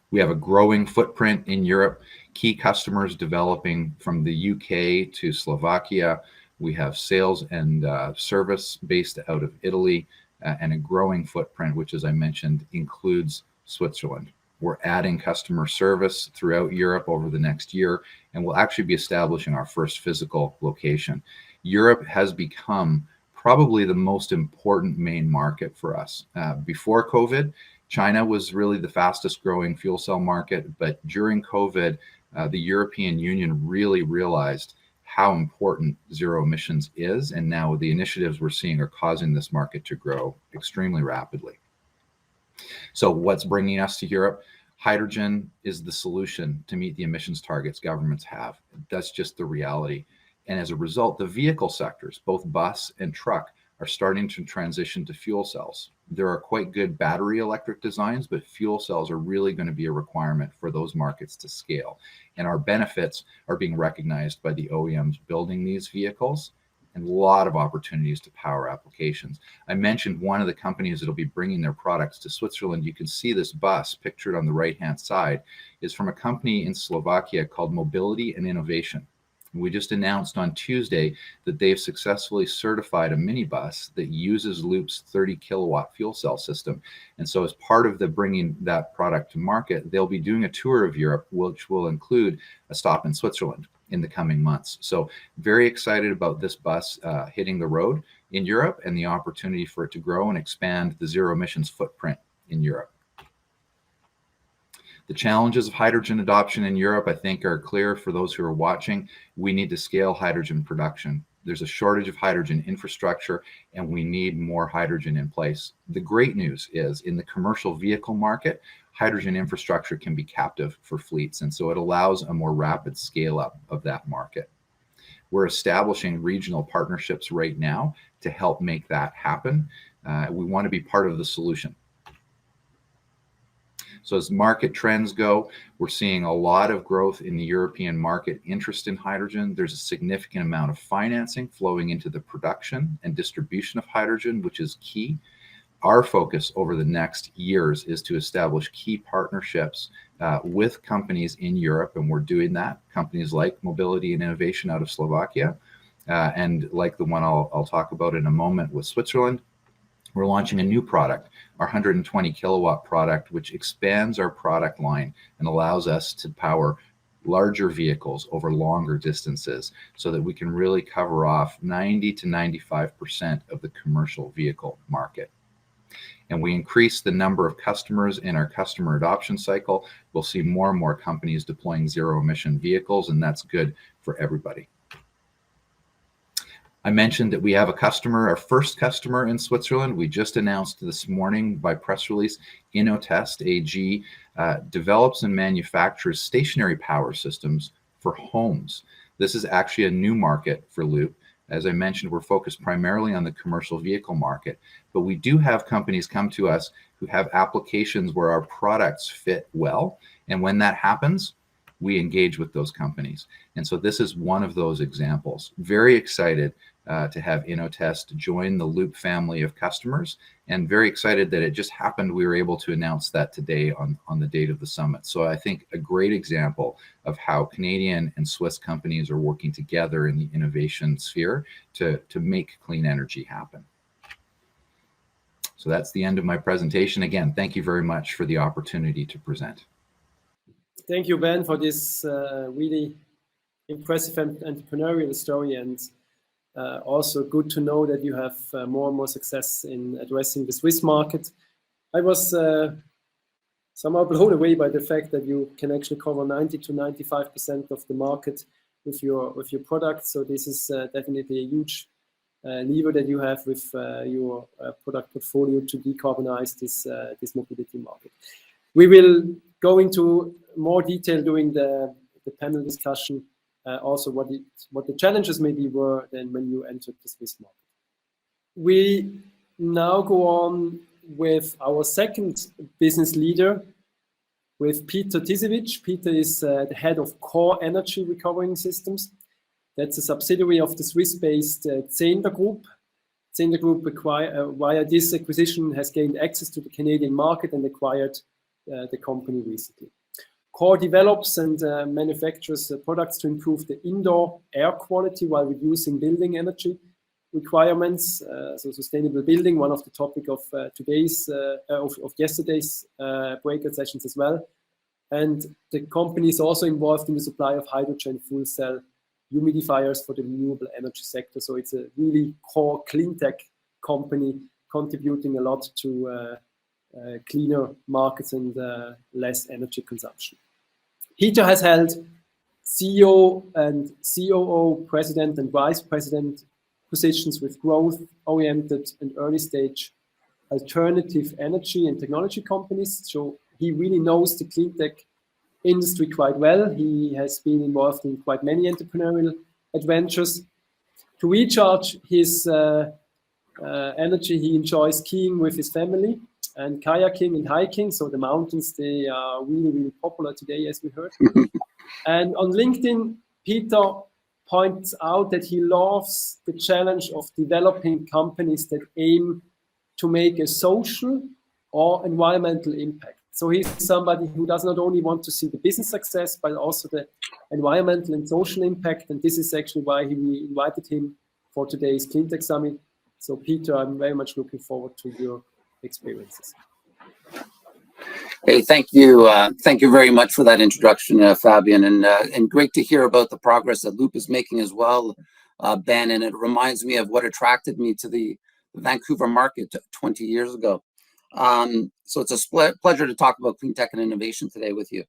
We have a growing footprint in Europe, key customers developing from the UK to Slovakia. We have sales and service based out of Italy, and a growing footprint, which, as I mentioned, includes Switzerland. We're adding customer service throughout Europe over the next year, and we'll actually be establishing our first physical location. Europe has become probably the most important main market for us. Before COVID, China was really the fastest growing fuel cell market, but during COVID, the European Union really realized how important zero emissions is, and now the initiatives we're seeing are causing this market to grow extremely rapidly. So what's bringing us to Europe? Hydrogen is the solution to meet the emissions targets governments have. That's just the reality. And as a result, the vehicle sectors, both bus and truck, are starting to transition to fuel cells. There are quite good battery electric designs, but fuel cells are really going to be a requirement for those markets to scale. And our benefits are being recognized by the OEMs building these vehicles, and a lot of opportunities to power applications. I mentioned one of the companies that will be bringing their products to Switzerland. You can see this bus pictured on the right-hand side is from a company in Slovakia called Mobility and Innovation. We just announced on Tuesday that they've successfully certified a minibus that uses Loop's 30 kilowatt fuel cell system. And so as part of the bringing that product to market, they'll be doing a tour of Europe, which will include a stop in Switzerland in the coming months. So very excited about this bus hitting the road in Europe and the opportunity for it to grow and expand the zero emissions footprint in Europe. The challenges of hydrogen adoption in Europe, I think, are clear for those who are watching. We need to scale hydrogen production. There's a shortage of hydrogen infrastructure, and we need more hydrogen in place. The great news is in the commercial vehicle market, hydrogen infrastructure can be captive for fleets, and so it allows a more rapid scale up of that market. We're establishing regional partnerships right now to help make that happen. We want to be part of the solution. So as market trends go, we're seeing a lot of growth in the European market interest in hydrogen. There's a significant amount of financing flowing into the production and distribution of hydrogen, which is key. our focus over the next years is to establish key partnerships with companies in Europe, and we're doing that. Companies like Mobility and Innovation out of Slovakia, and like the one I'll talk about in a moment with Switzerland. We're launching a new product, our 120 kilowatt product, which expands our product line and allows us to power larger vehicles over longer distances so that we can really cover off 90 to 95% of the commercial vehicle market. And we increase the number of customers in our customer adoption cycle. We'll see more and more companies deploying zero emission vehicles, and that's good for everybody. I mentioned that we have a customer, our first customer in Switzerland. We just announced this morning by press release, Inachan AG develops and manufactures stationary power systems for homes. This is actually a new market for Loop. As I mentioned, we're focused primarily on the commercial vehicle market, but we do have companies come to us who have applications where our products fit well. And when that happens, we engage with those companies. And so this is one of those examples. Very excited to have Inotest join the Loop family of customers, and very excited that it just happened we were able to announce that today on the date of the summit. So I think a great example of how Canadian and Swiss companies are working together in the innovation sphere to make clean energy happen. So that's the end of my presentation. Again, thank you very much for the opportunity to present. Thank you, Ben, for this really impressive and entrepreneurial story, and also good to know that you have more and more success in addressing the Swiss market. I was somehow blown away by the fact that you can actually cover 90 to 95% of the market with your products. So this is definitely a huge lever that you have with your product portfolio to decarbonize this mobility market. We will go into more detail during the panel discussion, also what the challenges maybe were then when you entered the Swiss market. We now go on with our second business leader, with Peter Tisevich. Peter is the head of Core Energy Recovering Systems. That's a subsidiary of the Swiss-based Zender Group. Zender Group, via this acquisition, has gained access to the Canadian market and acquired the company recently. Core develops and manufactures products to improve the indoor air quality while reducing building energy requirements. So sustainable building, one of the topic of yesterday's breakout sessions as well. And the company is also involved in the supply of hydrogen fuel cell humidifiers for the renewable energy sector. So it's a really core Cleantech company contributing a lot to cleaner markets and less energy consumption. Peter has held CEO and COO, president and vice president positions with growth-oriented and early-stage alternative energy and technology companies. So he really knows the Cleantech industry quite well. He has been involved in quite many entrepreneurial adventures. To recharge his energy, he enjoys skiing with his family and kayaking and hiking. So the mountains, they are really, really popular today, as we heard. And on LinkedIn, Peter points out that he loves the challenge of developing companies that aim to make a social or environmental impact. So he's somebody who does not only want to see the business success, but also the environmental and social impact. And this is actually why we invited him for today's Cleantech Summit. So Peter, I'm very much looking forward to your experiences. Hey, thank you. Thank you very much for that introduction, Fabian, and great to hear about the progress that Loop is making as well, Ben. And it reminds me of what attracted me to the Vancouver market 20 years ago. So it's a pleasure to talk about Cleantech and innovation today with you.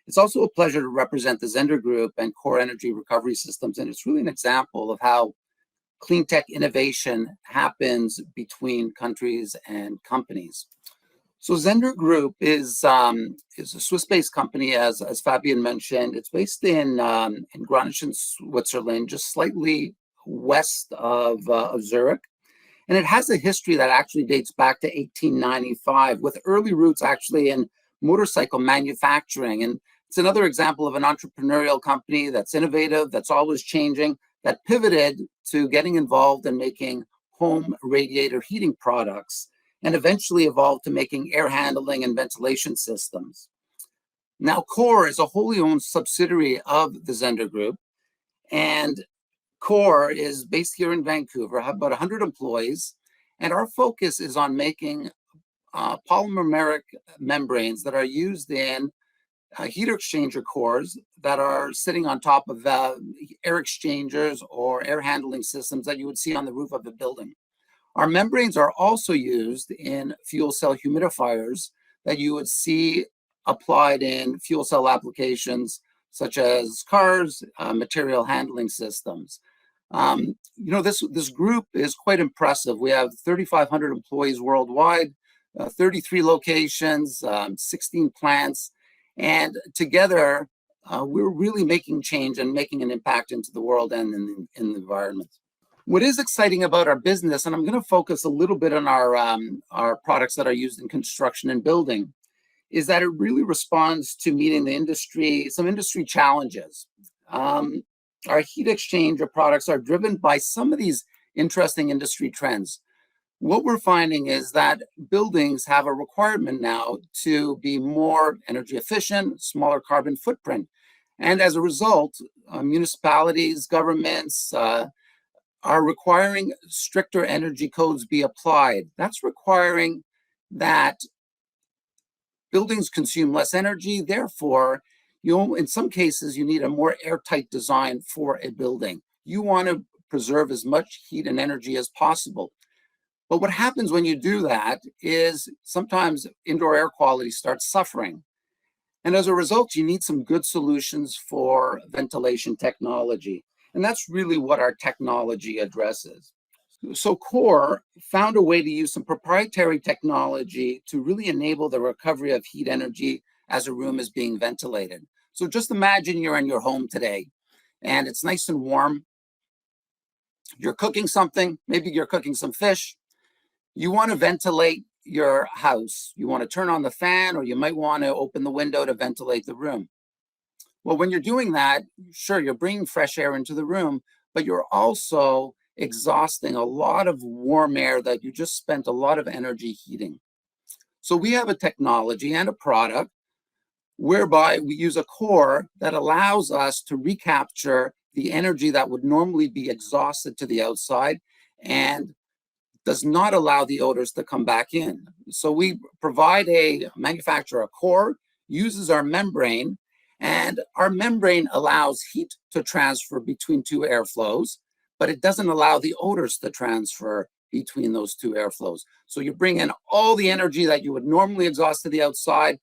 It's also a pleasure to represent the Zender Group and Core Energy Recovery Systems, and it's really an example of how Cleantech innovation happens between countries and companies. So Zender Group is a Swiss-based company, as Fabian mentioned. It's based in Gronischen, Switzerland, just slightly west of Zurich. And it has a history that actually dates back to 1895, with early roots actually in motorcycle manufacturing. And it's another example of an entrepreneurial company that's innovative, that's always changing, that pivoted to getting involved in making home radiator heating products. and eventually evolved to making air handling and ventilation systems. Now, Core is a wholly owned subsidiary of the Zender Group, and Core is based here in Vancouver, have about 100 employees, and our focus is on making polymeric membranes that are used in heat exchanger cores that are sitting on top of air exchangers or air handling systems that you would see on the roof of a building. Our membranes are also used in fuel cell humidifiers that you would see applied in fuel cell applications such as cars, material handling systems. This group is quite impressive. We have 3,500 employees worldwide, 33 locations, 16 plants, and together we're really making change and making an impact into the world and in the environment. What is exciting about our business, and I'm going to focus a little bit on our products that are used in construction and building, is that it really responds to meeting some industry challenges. Our heat exchanger products are driven by some of these interesting industry trends. What we're finding is that buildings have a requirement now to be more energy efficient, smaller carbon footprint. And as a result, municipalities, governments are requiring stricter energy codes be applied. That's requiring that buildings consume less energy. Therefore, in some cases, you need a more airtight design for a building. You want to preserve as much heat and energy as possible. But what happens when you do that is sometimes indoor air quality starts suffering. And as a result, you need some good solutions for ventilation technology. And that's really what our technology addresses. So Core found a way to use some proprietary technology to really enable the recovery of heat energy as a room is being ventilated. So just imagine you're in your home today and it's nice and warm. You're cooking something, maybe you're cooking some fish. You want to ventilate your house. You want to turn on the fan, or you might want to open the window to ventilate the room. Well, when you're doing that, sure, you're bringing fresh air into the room, but you're also exhausting a lot of warm air that you just spent a lot of energy heating. So we have a technology and a product whereby we use a core that allows us to recapture the energy that would normally be exhausted to the outside and does not allow the odors to come back in. So we manufacture a core, uses our membrane, and our membrane allows heat to transfer between two airflows, but it doesn't allow the odors to transfer between those two airflows. So you bring in all the energy that you would normally exhaust to the outside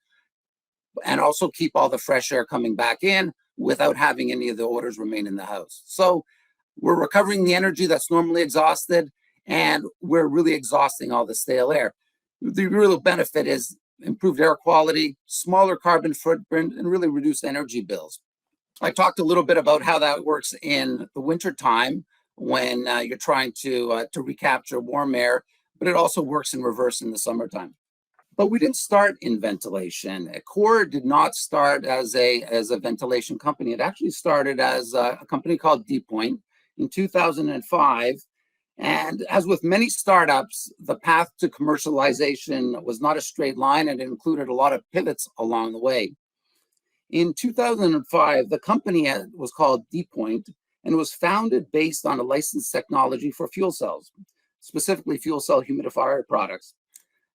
and also keep all the fresh air coming back in without having any of the odors remain in the house. So we're recovering the energy that's normally exhausted, and we're really exhausting all the stale air. The real benefit is improved air quality, smaller carbon footprint, and really reduced energy bills. I talked a little bit about how that works in the winter time when you're trying to recapture warm air, but it also works in reverse in the summertime. But we didn't start in ventilation. Core did not start as a ventilation company. It actually started as a company called D-Point in 2005. And as with many startups, the path to commercialization was not a straight line, and it included a lot of pivots along the way. In 2005, the company was called D-Point, and it was founded based on a licensed technology for fuel cells, specifically fuel cell humidifier products.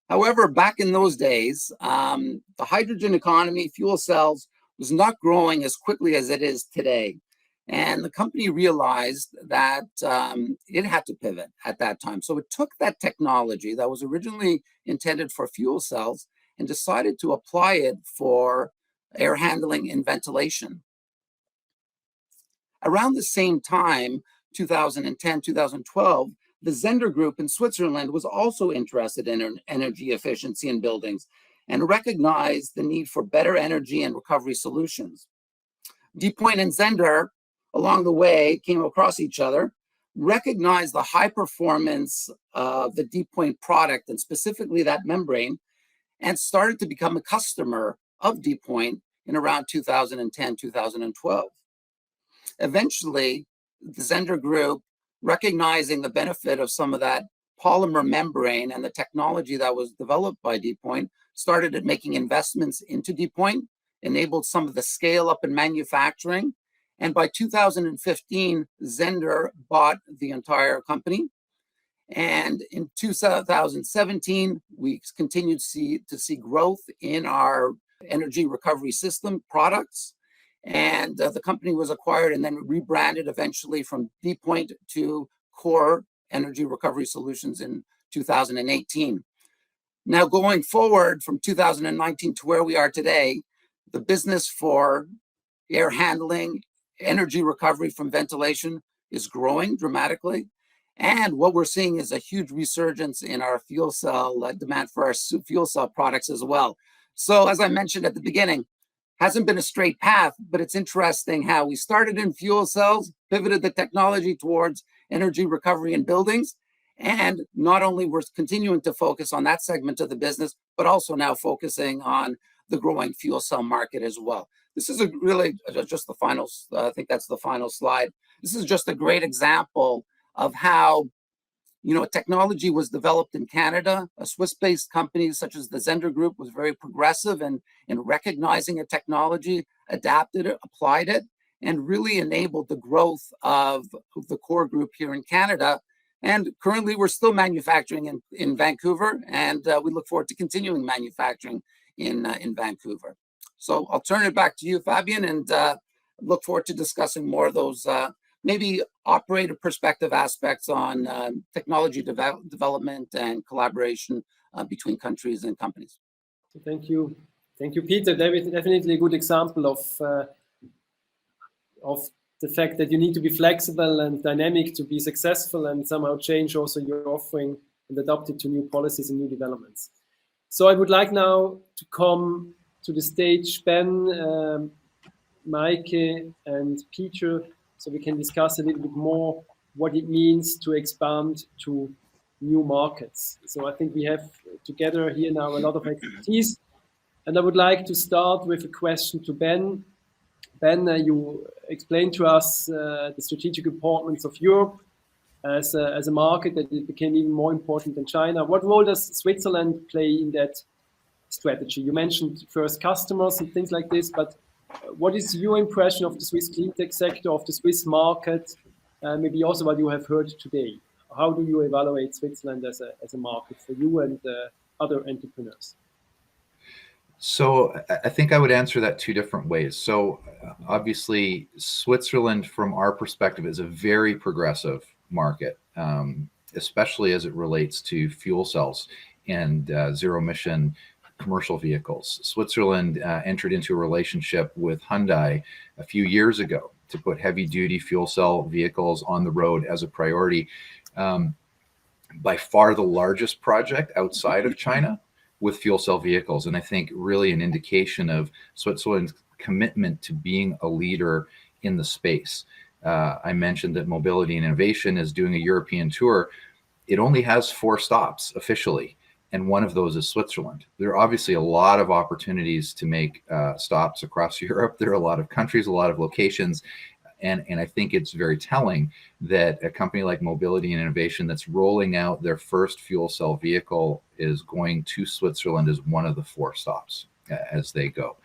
However, back in those days, the hydrogen economy, fuel cells, was not growing as quickly as it is today. And the company realized that it had to pivot at that time. So it took that technology that was originally intended for fuel cells and decided to apply it for air handling and ventilation. Around the same time, 2010, 2012, the Zender Group in Switzerland was also interested in energy efficiency in buildings and recognized the need for better energy and recovery solutions. D-Point and Zender, along the way, came across each other, recognized the high performance of the D-Point product and specifically that membrane, and started to become a customer of D-Point in around 2010, 2012. Eventually, the Zender Group, recognizing the benefit of some of that polymer membrane and the technology that was developed by DuPont started at making investments into DuPont, enabled some of the scale up in manufacturing. And by 2015, Zender bought the entire company. And in 2017, we continued to see growth in our energy recovery system products. And the company was acquired and then rebranded eventually from DuPont to Core Energy Recovery Solutions in 2018. Now, going forward from 2019 to where we are today, the business for air handling, energy recovery from ventilation is growing dramatically. And what we're seeing is a huge resurgence in our fuel cell demand for our fuel cell products as well. So as I mentioned at the beginning, hasn't been a straight path, but it's interesting how we started in fuel cells, pivoted the technology towards energy recovery in buildings, and not only we're continuing to focus on that segment of the business, but also now focusing on the growing fuel cell market as well. This is really just the final, I think that's the final slide. This is just a great example of how, technology was developed in Canada. A Swiss-based company such as the Zender Group was very progressive in recognizing a technology, adapted it, applied it, and really enabled the growth of the core group here in Canada. And currently we're still manufacturing in Vancouver, and we look forward to continuing manufacturing in Vancouver. So I'll turn it back to you, Fabian, and look forward to discussing more of those maybe operator perspective aspects on technology development and collaboration between countries and companies. Thank you, Peter. Definitely a good example of the fact that you need to be flexible and dynamic to be successful and somehow change also your offering and adapt it to new policies and new developments. So I would like now to come to the stage Ben, Mike, and Peter, so we can discuss a little bit more what it means to expand to new markets. So I think we have together here now a lot of expertise. And I would like to start with a question to Ben. Ben, you explained to us the strategic importance of Europe as a market, that it became even more important than China. What role does Switzerland play in that strategy? You mentioned first customers and things like this, but what is your impression of the Swiss cleantech sector, of the Swiss market, maybe also what you have heard today? How do you evaluate Switzerland as a market for you and other entrepreneurs? So I think I would answer that two different ways. So obviously, Switzerland, from our perspective, is a very progressive market, especially as it relates to fuel cells and zero-emission commercial vehicles. Switzerland entered into a relationship with Hyundai a few years ago to put heavy-duty fuel cell vehicles on the road as a priority. By far the largest project outside of China with fuel cell vehicles, and I think really an indication of Switzerland's commitment to being a leader in the space. I mentioned that Mobility and Innovation is doing a European tour. It only has 4 stops officially, and one of those is Switzerland. There are obviously a lot of opportunities to make stops across Europe. There are a lot of countries, a lot of locations, and I think it's very telling that a company like Mobility and Innovation that's rolling out their first fuel cell vehicle is going to Switzerland as one of the 4 stops as they go.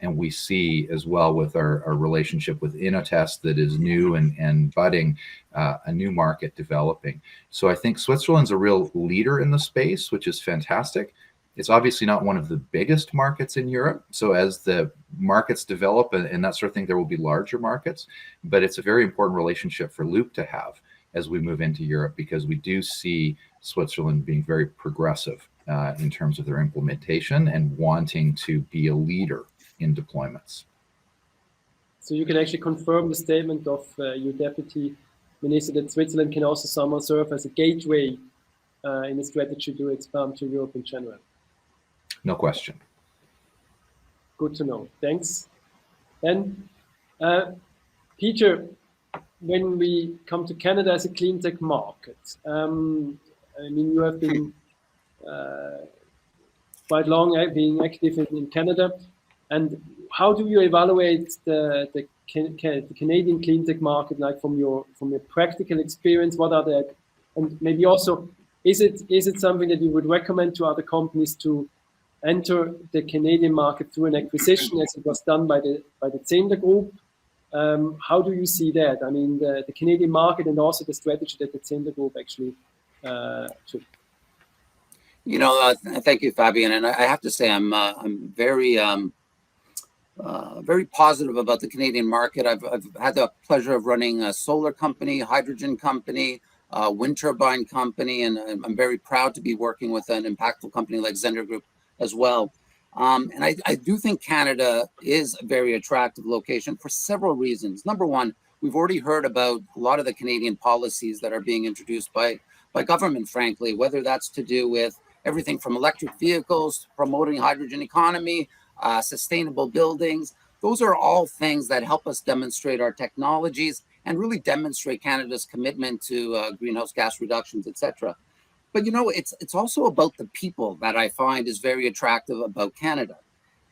And we see as well with our relationship with Inotest that is new and budding, a new market developing. So I think Switzerland's a real leader in the space, which is fantastic. It's obviously not one of the biggest markets in Europe. So as the markets develop and that sort of thing, there will be larger markets, but it's a very important relationship for Loop to have as we move into Europe, because we do see Switzerland being very progressive in terms of their implementation and wanting to be a leader in deployments. So you can actually confirm the statement of your Deputy Minister that Switzerland can also somehow serve as a gateway in a strategy to expand to Europe in general. No question. Good to know. Thanks. Then, Peter, when we come to Canada as a cleantech market, I mean, you have been quite long being active in Canada. And how do you evaluate the Canadian cleantech market, like from your practical experience? What are the, and maybe also Is it something that you would recommend to other companies to enter the Canadian market through an acquisition, as it was done by the Zender Group? How do you see that? I mean, the Canadian market and also the strategy that the Zender Group actually took. You know, thank you, Fabian. And I have to say, I'm very very positive about the Canadian market. I've had the pleasure of running a solar company, hydrogen company, wind turbine company, and I'm very proud to be working with an impactful company like Zender Group as well. And I do think Canada is a very attractive location for several reasons. Number one, we've already heard about a lot of the Canadian policies that are being introduced by government, frankly, whether that's to do with everything from electric vehicles to promoting hydrogen economy, sustainable buildings. Those are all things that help us demonstrate our technologies and really demonstrate Canada's commitment to greenhouse gas reductions, etc. But you know, it's also about the people that I find is very attractive about Canada.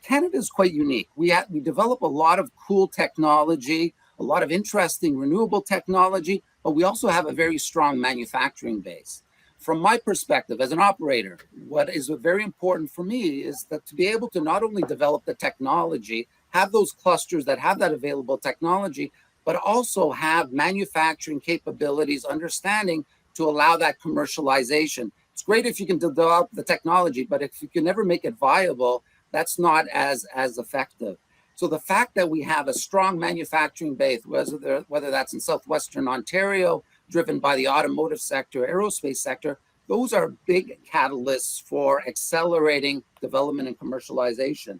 Canada is quite unique. We develop a lot of cool technology, a lot of interesting renewable technology, but we also have a very strong manufacturing base. From my perspective as an operator, what is very important for me is that to be able to not only develop the technology, have those clusters that have that available technology, but also have manufacturing capabilities, understanding to allow that commercialization. It's great if you can develop the technology, but if you can never make it viable, that's not as effective. So the fact that we have a strong manufacturing base, whether that's in Southwestern Ontario, driven by the automotive sector, aerospace sector, those are big catalysts for accelerating development and commercialization.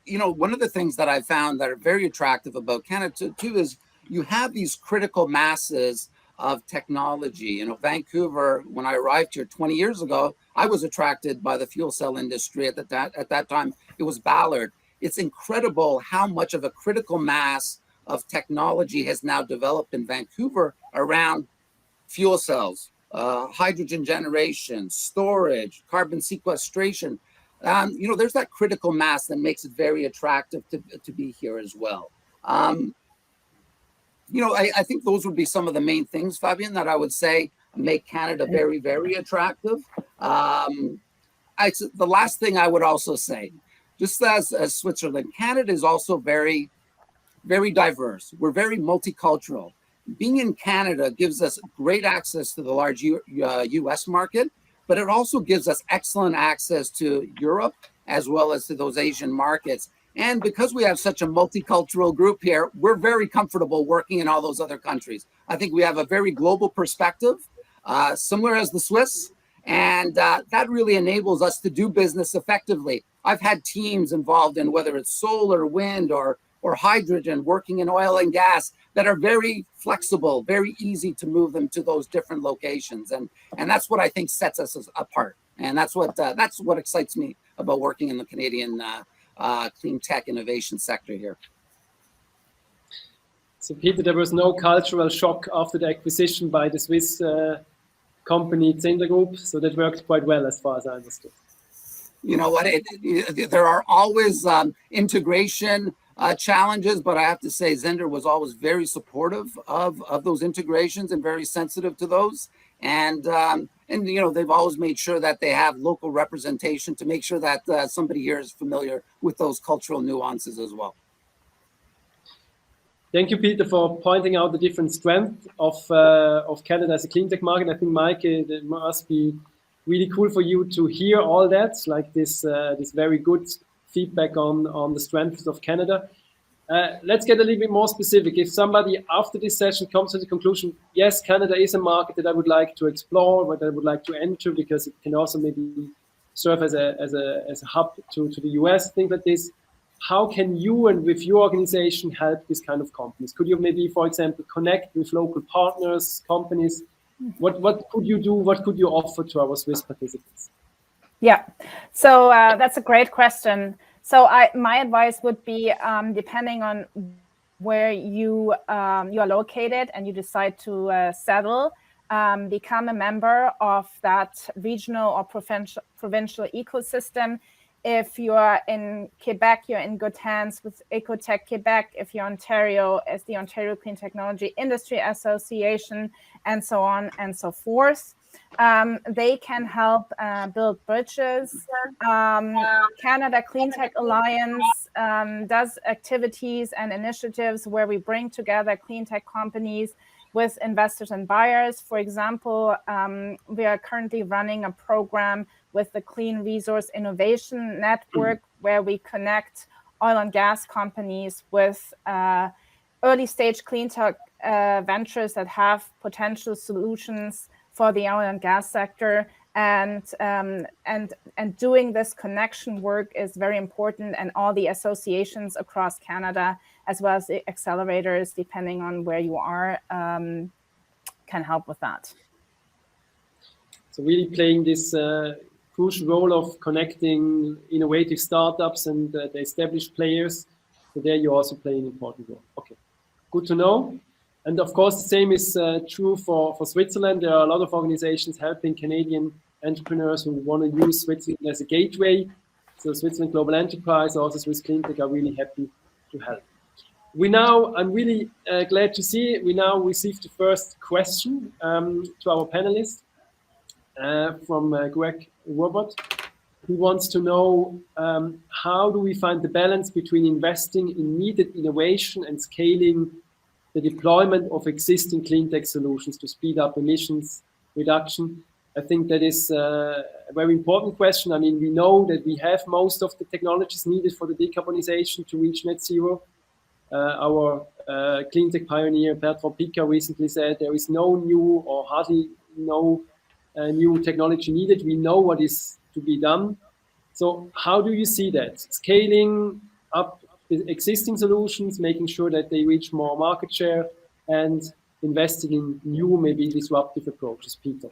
You know, one of the things that I found that are very attractive about Canada too is you have these critical masses of technology. You know, Vancouver, when I arrived here 20 years ago, I was attracted by the fuel cell industry. At that time, it was Ballard. It's incredible how much of a critical mass of technology has now developed in Vancouver around fuel cells, hydrogen generation, storage, carbon sequestration. You know, there's that critical mass that makes it very attractive to be here as well. You know, I think those would be some of the main things, Fabian, that I would say make Canada very, very attractive. The last thing I would also say, just as Switzerland, Canada is also very, very diverse. We're very multicultural. Being in Canada gives us great access to the large US market, but it also gives us excellent access to Europe as well as to those Asian markets. And because we have such a multicultural group here, we're very comfortable working in all those other countries. I think we have a very global perspective, similar as the Swiss, and that really enables us to do business effectively. I've had teams involved in whether it's solar, wind, or hydrogen, working in oil and gas, that are very flexible, very easy to move them to those different locations. And that's what I think sets us apart. And that's what excites me about working in the Canadian clean tech innovation sector here. So Peter, there was no cultural shock after the acquisition by the Swiss company Zender Group, so that worked quite well as far as I understood. You know what, there are always integration challenges, but I have to say Zender was always very supportive of those integrations and very sensitive to those. And you know, they've always made sure that they have local representation to make sure that somebody here is familiar with those cultural nuances as well. Thank you, Peter, for pointing out the different strengths of Canada as a clean tech market. I think, Mike, it must be really cool for you to hear all that, like this very good feedback on the strengths of Canada. Let's get a little bit more specific. If somebody after this session comes to the conclusion, yes, Canada is a market that I would like to explore, that I would like to enter, because it can also maybe serve as a hub to the US, things like this. How can you and with your organization help this kind of companies? Could you maybe, for example, connect with local partners, companies? What could you do? What could you offer to our Swiss participants? Yeah, so that's a great question. So my advice would be, depending on where you are located and you decide to settle, become a member of that regional or provincial ecosystem. If you are in Quebec, you're in good hands with Ecotech Quebec. If you're Ontario, as the Ontario Clean Technology Industry Association, and so on and so forth. They can help build bridges. Canada Cleantech Alliance does activities and initiatives where we bring together cleantech companies with investors and buyers. For example, we are currently running a program with the Clean Resource Innovation Network, where we connect oil and gas companies with early stage cleantech ventures that have potential solutions for the oil and gas sector. And doing this connection work is very important, and all the associations across Canada, as well as the accelerators, depending on where you are, can help with that. So really playing this crucial role of connecting innovative startups and the established players. So there you also play an important role. Okay, good to know. And of course, the same is true for Switzerland. There are a lot of organizations helping Canadian entrepreneurs who want to use Switzerland as a gateway. So Switzerland Global Enterprise, also Swiss Cleantech are really happy to help. I'm really glad to see we now received the first question to our panelists from Greg Robert. He wants to know how do we find the balance between investing in needed innovation and scaling the deployment of existing cleantech solutions to speed up emissions reduction? I think that is a very important question. I mean, we know that we have most of the technologies needed for the decarbonization to reach net zero. Our cleantech pioneer Bertrand Piccard recently said there is no new or hardly no new technology needed. We know what is to be done. So how do you see that? Scaling up existing solutions, making sure that they reach more market share, and investing in new, maybe disruptive approaches. Peter.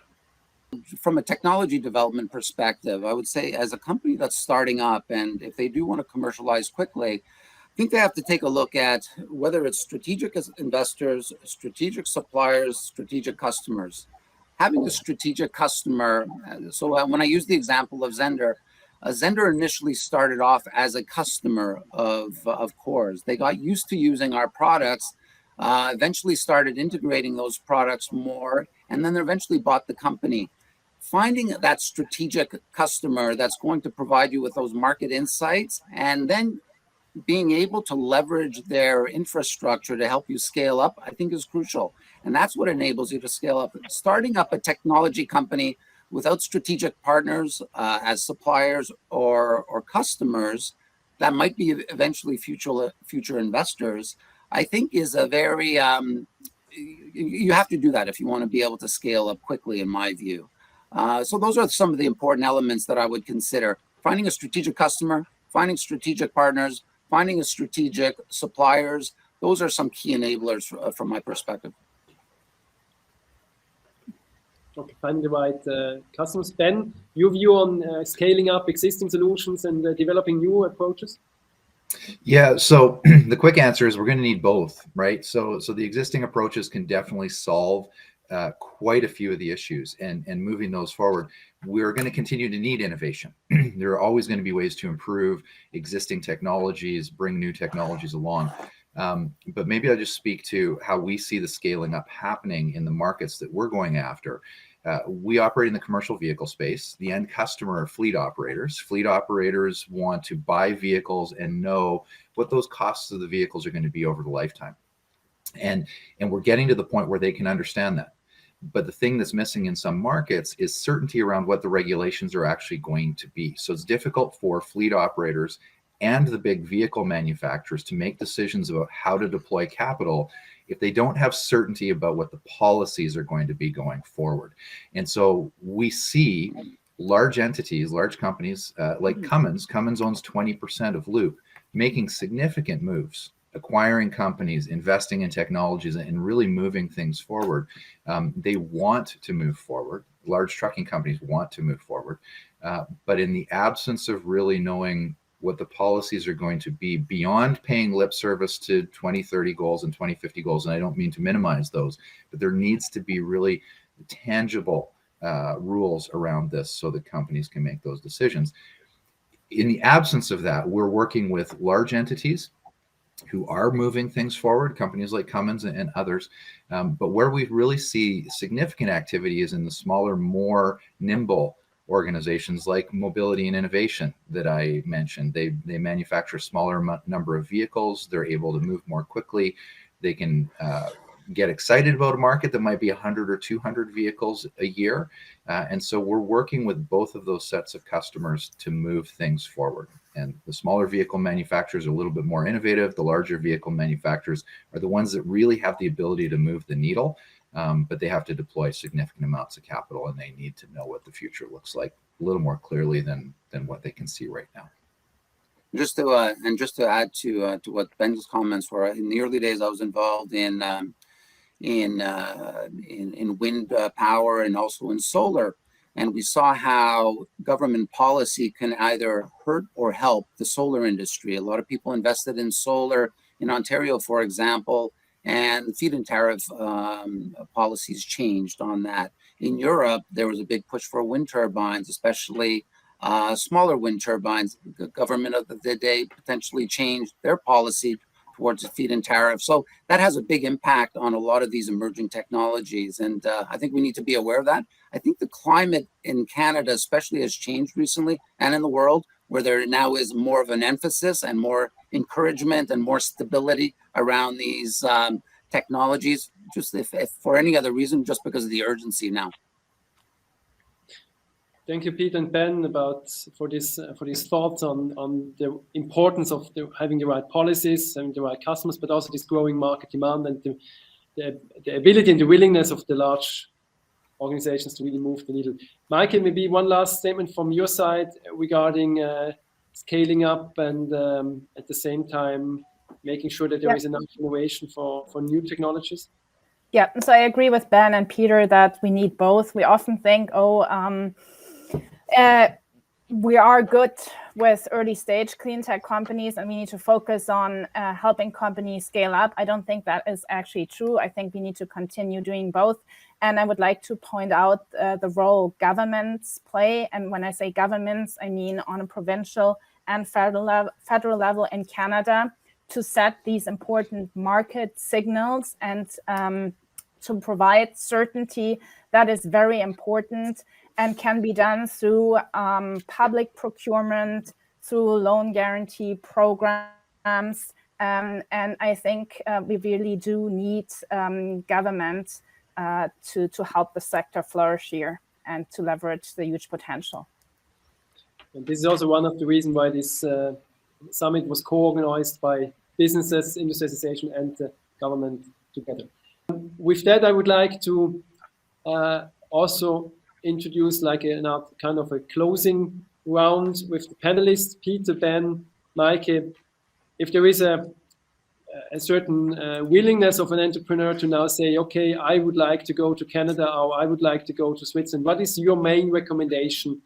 From a technology development perspective, I would say as a company that's starting up, and if they do want to commercialize quickly, I think they have to take a look at whether it's strategic investors, strategic suppliers, strategic customers. Having a strategic customer, so when I use the example of Zender, Zender initially started off as a customer of Coors. They got used to using our products, eventually started integrating those products more, and then they eventually bought the company. Finding that strategic customer that's going to provide you with those market insights, and then being able to leverage their infrastructure to help you scale up, I think is crucial. And that's what enables you to scale up. Starting up a technology company without strategic partners as suppliers or customers that might be eventually future investors, I think is a very, you have to do that if you want to be able to scale up quickly, in my view. So those are some of the important elements that I would consider. Finding a strategic customer, finding strategic partners, finding a strategic suppliers. Those are some key enablers from my perspective. Okay, finding the right customers. Ben, your view on scaling up existing solutions and developing new approaches? Yeah, so the quick answer is we're going to need both, right? So the existing approaches can definitely solve quite a few of the issues, and moving those forward, we're going to continue to need innovation. There are always going to be ways to improve existing technologies, bring new technologies along. But maybe I'll just speak to how we see the scaling up happening in the markets that we're going after. We operate in the commercial vehicle space. The end customer are fleet operators. Fleet operators want to buy vehicles and know what those costs of the vehicles are going to be over the lifetime. And we're getting to the point where they can understand that. But the thing that's missing in some markets is certainty around what the regulations are actually going to be. So it's difficult for fleet operators and the big vehicle manufacturers to make decisions about how to deploy capital if they don't have certainty about what the policies are going to be going forward. And so we see large entities, large companies like Cummins owns 20% of Loop, making significant moves, acquiring companies, investing in technologies, and really moving things forward. They want to move forward. Large trucking companies want to move forward. But in the absence of really knowing what the policies are going to be beyond paying lip service to 2030 goals and 2050 goals, and I don't mean to minimize those, but there needs to be really tangible rules around this so that companies can make those decisions. In the absence of that, we're working with large entities who are moving things forward, companies like Cummins and others. But where we really see significant activity is in the smaller, more nimble organizations like Mobility and Innovation that I mentioned. They manufacture a smaller number of vehicles. They're able to move more quickly. They can get excited about a market that might be 100 or 200 vehicles a year. And so we're working with both of those sets of customers to move things forward. And the smaller vehicle manufacturers are a little bit more innovative. The larger vehicle manufacturers are the ones that really have the ability to move the needle, but they have to deploy significant amounts of capital, and they need to know what the future looks like a little more clearly than what they can see right now. Just to add to what Ben's comments were, in the early days, I was involved in wind power and also in solar, and we saw how government policy can either hurt or help the solar industry. A lot of people invested in solar in Ontario, for example, and feed-in tariff policies changed on that. In Europe, there was a big push for wind turbines, especially smaller wind turbines. The government of the day potentially changed their policy towards a feed-in tariff. So that has a big impact on a lot of these emerging technologies. And I think we need to be aware of that. I think the climate in Canada especially has changed recently, and in the world, where there now is more of an emphasis and more encouragement and more stability around these technologies, just if for any other reason, just because of the urgency now. Thank you, Pete and Ben, for these thoughts on the importance of having the right policies, having the right customers, but also this growing market demand and the ability and the willingness of the large organizations to really move the needle. Michael, maybe one last statement from your side regarding scaling up and at the same time making sure that there is enough innovation for new technologies. Yeah, so I agree with Ben and Peter that we need both. We often think, we are good with early stage clean tech companies and we need to focus on helping companies scale up. I don't think that is actually true. I think we need to continue doing both. And I would like to point out the role governments play. And when I say governments, I mean on a provincial and federal level in Canada, to set these important market signals and to provide certainty. That is very important and can be done through public procurement, through loan guarantee programs. And I think we really do need government to help the sector flourish here and to leverage the huge potential. And this is also one of the reasons why this summit was co-organized by businesses, industry association, and the government together. With that, I would like to also introduce like a kind of a closing round with the panelists, Peter, Ben, Mike. If there is a certain willingness of an entrepreneur to now say, okay, I would like to go to Canada or I would like to go to Switzerland, what is your main recommendation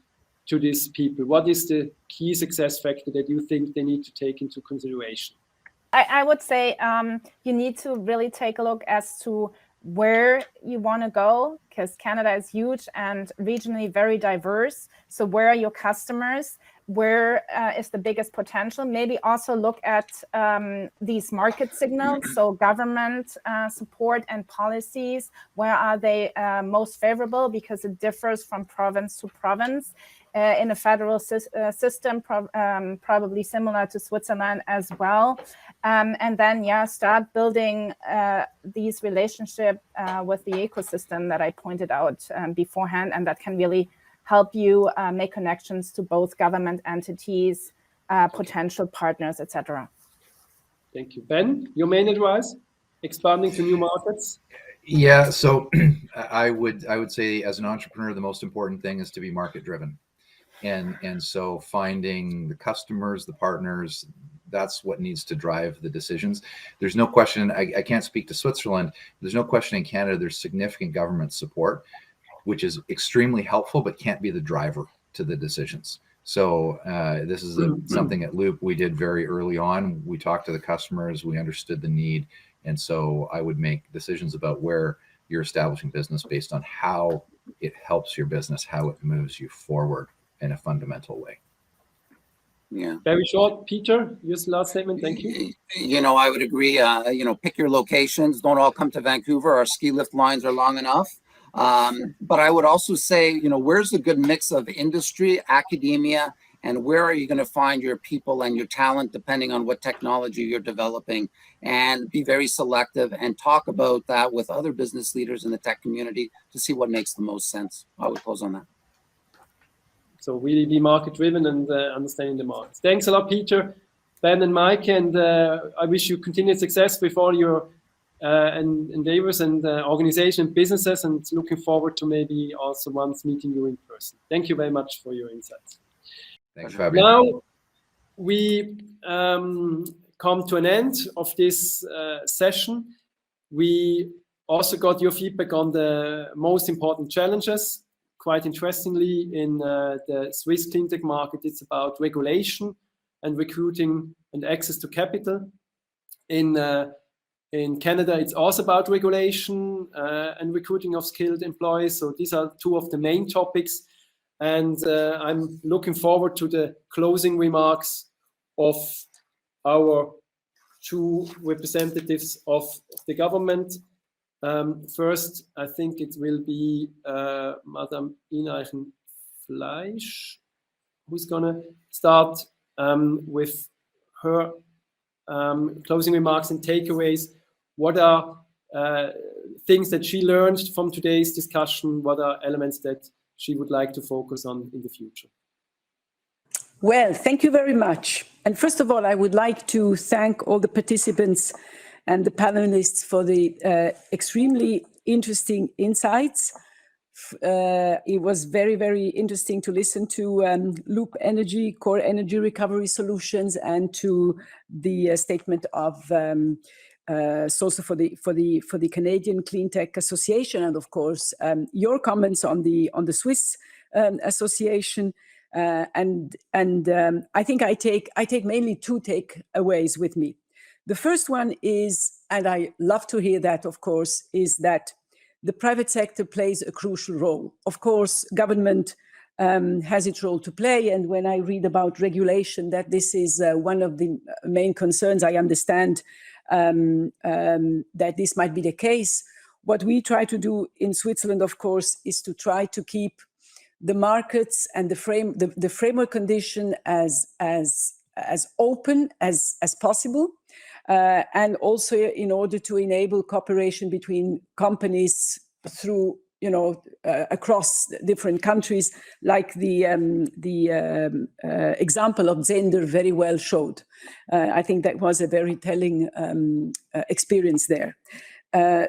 to these people? What is the key success factor that you think they need to take into consideration? I would say you need to really take a look as to where you want to go, because Canada is huge and regionally very diverse. So where are your customers? Where is the biggest potential? Maybe also look at these market signals. So government support and policies, where are they most favorable? Because it differs from province to province. In a federal system, probably similar to Switzerland as well. And then, start building these relationships with the ecosystem that I pointed out beforehand, and that can really help you make connections to both government entities, potential partners, etc. Thank you. Ben, your main advice? Expanding to new markets? Yeah, so I would say as an entrepreneur, the most important thing is to be market driven. And so finding the customers, the partners, that's what needs to drive the decisions. There's no question, I can't speak to Switzerland, there's no question in Canada there's significant government support, which is extremely helpful, but can't be the driver to the decisions. So this is something at Loop we did very early on. We talked to the customers, we understood the need. And so I would make decisions about where you're establishing business based on how it helps your business, how it moves you forward in a fundamental way. Yeah. Very short, Peter, your last statement. Thank you. You know, I would agree. You know, pick your locations. Don't all come to Vancouver. Our ski lift lines are long enough. But I would also say, you know, where's a good mix of industry, academia, and where are you going to find your people and your talent, depending on what technology you're developing, and be very selective and talk about that with other business leaders in the tech community to see what makes the most sense. I would close on that. So really be market driven and understanding the markets. Thanks a lot, Peter, Ben and Mike, and I wish you continued success with all your endeavors and organization businesses, and looking forward to maybe also once meeting you in person. Thank you very much for your insights. Thanks, Fabian. Now we come to an end of this session. We also got your feedback on the most important challenges. Quite interestingly, in the Swiss cleantech market, it's about regulation and recruiting and access to capital. In Canada, it's also about regulation and recruiting of skilled employees. So these are two of the main topics. And I'm looking forward to the closing remarks of our two representatives of the government. First, I think it will be Madame Ineichen-Fleisch, who's going to start with her closing remarks and takeaways. What are things that she learned from today's discussion? What are elements that she would like to focus on in the future? Well, thank you very much. And first of all, I would like to thank all the participants and the panelists for the extremely interesting insights. It was very, very interesting to listen to Loop Energy, Core Energy Recovery Solutions, and to the statement of also for the Canadian Cleantech Association, and of course your comments on the Swiss Association. And I think I take mainly two takeaways with me. The first one is, and I love to hear that, of course, is that the private sector plays a crucial role. Of course, government has its role to play. And when I read about regulation, that this is one of the main concerns, I understand that this might be the case. What we try to do in Switzerland, of course, is to try to keep the markets and the framework condition as open as possible. And also in order to enable cooperation between companies through, across different countries, like the example of Zender very well showed. I think that was a very telling experience there.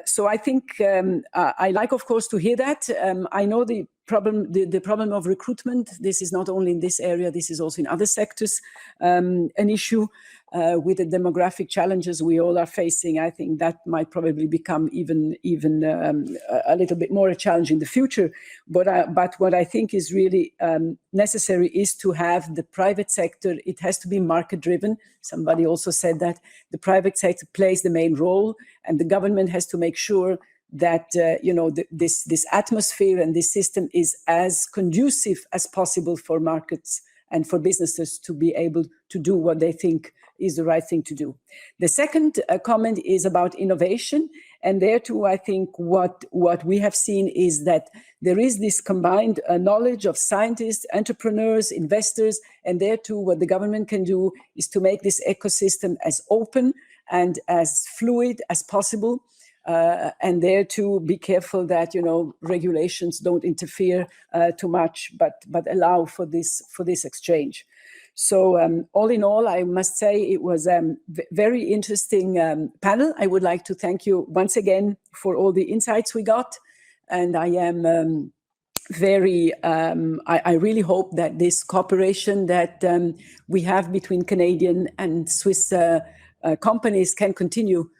So I think I like, of course, to hear that. I know the problem of recruitment. This is not only in this area, this is also in other sectors, an issue with the demographic challenges we all are facing. I think that might probably become even a little bit more a challenge in the future. But what I think is really necessary is to have the private sector. It has to be market driven. Somebody also said that the private sector plays the main role, and the government has to make sure that this atmosphere and this system is as conducive as possible for markets and for businesses to be able to do what they think is the right thing to do. The second comment is about innovation. And there too, I think what we have seen is that there is this combined knowledge of scientists, entrepreneurs, investors, and there too, what the government can do is to make this ecosystem as open and as fluid as possible. And there to be careful that regulations don't interfere too much, but allow for this exchange. So all in all, I must say it was a very interesting panel. I would like to thank you once again for all the insights we got, and I am I really hope that this cooperation that we have between Canadian and Swiss companies can continue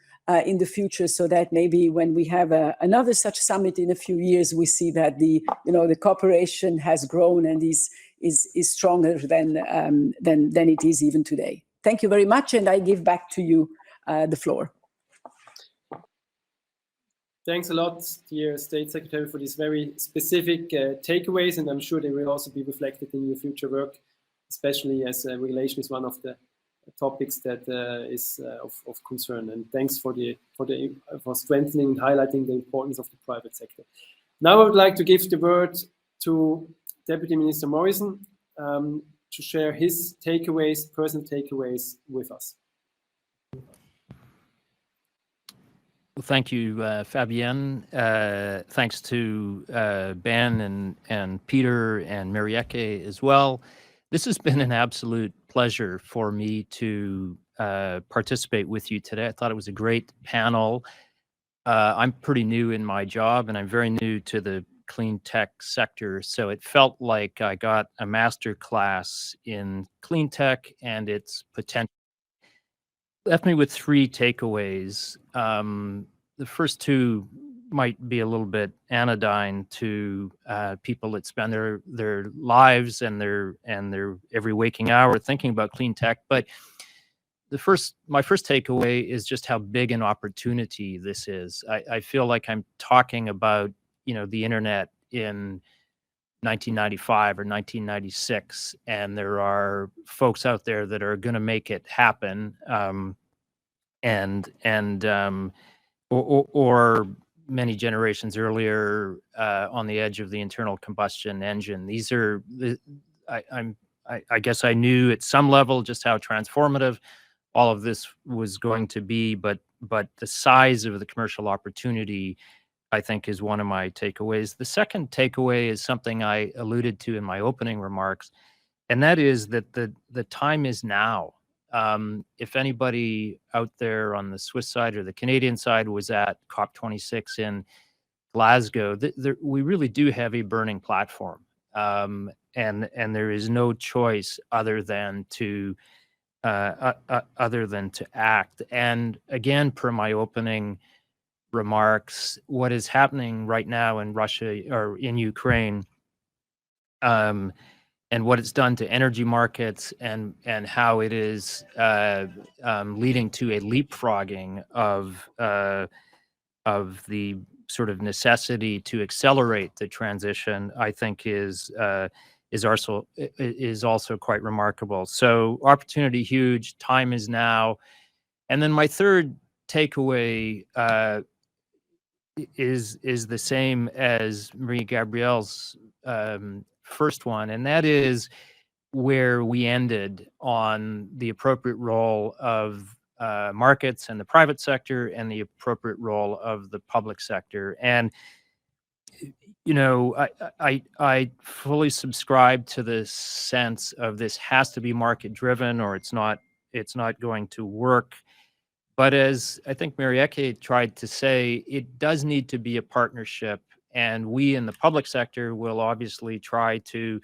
in the future, so that maybe when we have another such summit in a few years, we see that the cooperation has grown and is stronger than it is even today. Thank you very much, and I give back to you the floor. Thanks a lot, dear State Secretary, for these very specific takeaways, and I'm sure they will also be reflected in your future work, especially as regulation is one of the topics that is of concern. And thanks for strengthening and highlighting the importance of the private sector. Now I would like to give the word to Deputy Minister Morrison to share his takeaways, personal takeaways with us. Well, thank you, Fabienne. Thanks to Ben and Peter and Marie-Gabrielle as well. This has been an absolute pleasure for me to participate with you today. I thought it was a great panel. I'm pretty new in my job, and I'm very new to the clean tech sector, so it felt like I got a master class in clean tech and its potential. Left me with 3 takeaways. The first 2 might be a little bit anodyne to people that spend their lives and their every waking hour thinking about clean tech. But my first takeaway is just how big an opportunity this is. I feel like I'm talking about, the internet in 1995 or 1996, and there are folks out there that are going to make it happen, or many generations earlier on the edge of the internal combustion engine. These are I guess I knew at some level just how transformative all of this was going to be, but the size of the commercial opportunity, I think, is one of my takeaways. The second takeaway is something I alluded to in my opening remarks, and that is that the time is now. If anybody out there on the Swiss side or the Canadian side was at COP26 in Glasgow, we really do have a burning platform, and there is no choice other than to act. And again, per my opening remarks, what is happening right now in Russia or in Ukraine, and what it's done to energy markets, and how it is leading to a leapfrogging of the sort of necessity to accelerate the transition, I think is also quite remarkable. So opportunity huge, time is now. And then my third takeaway is the same as Marie-Gabrielle's first one, and that is where we ended on the appropriate role of markets and the private sector and the appropriate role of the public sector. And I fully subscribe to the sense of this has to be market driven, or it's not going to work. But as I think Marie-Gabrielle tried to say, it does need to be a partnership, and we in the public sector will obviously try to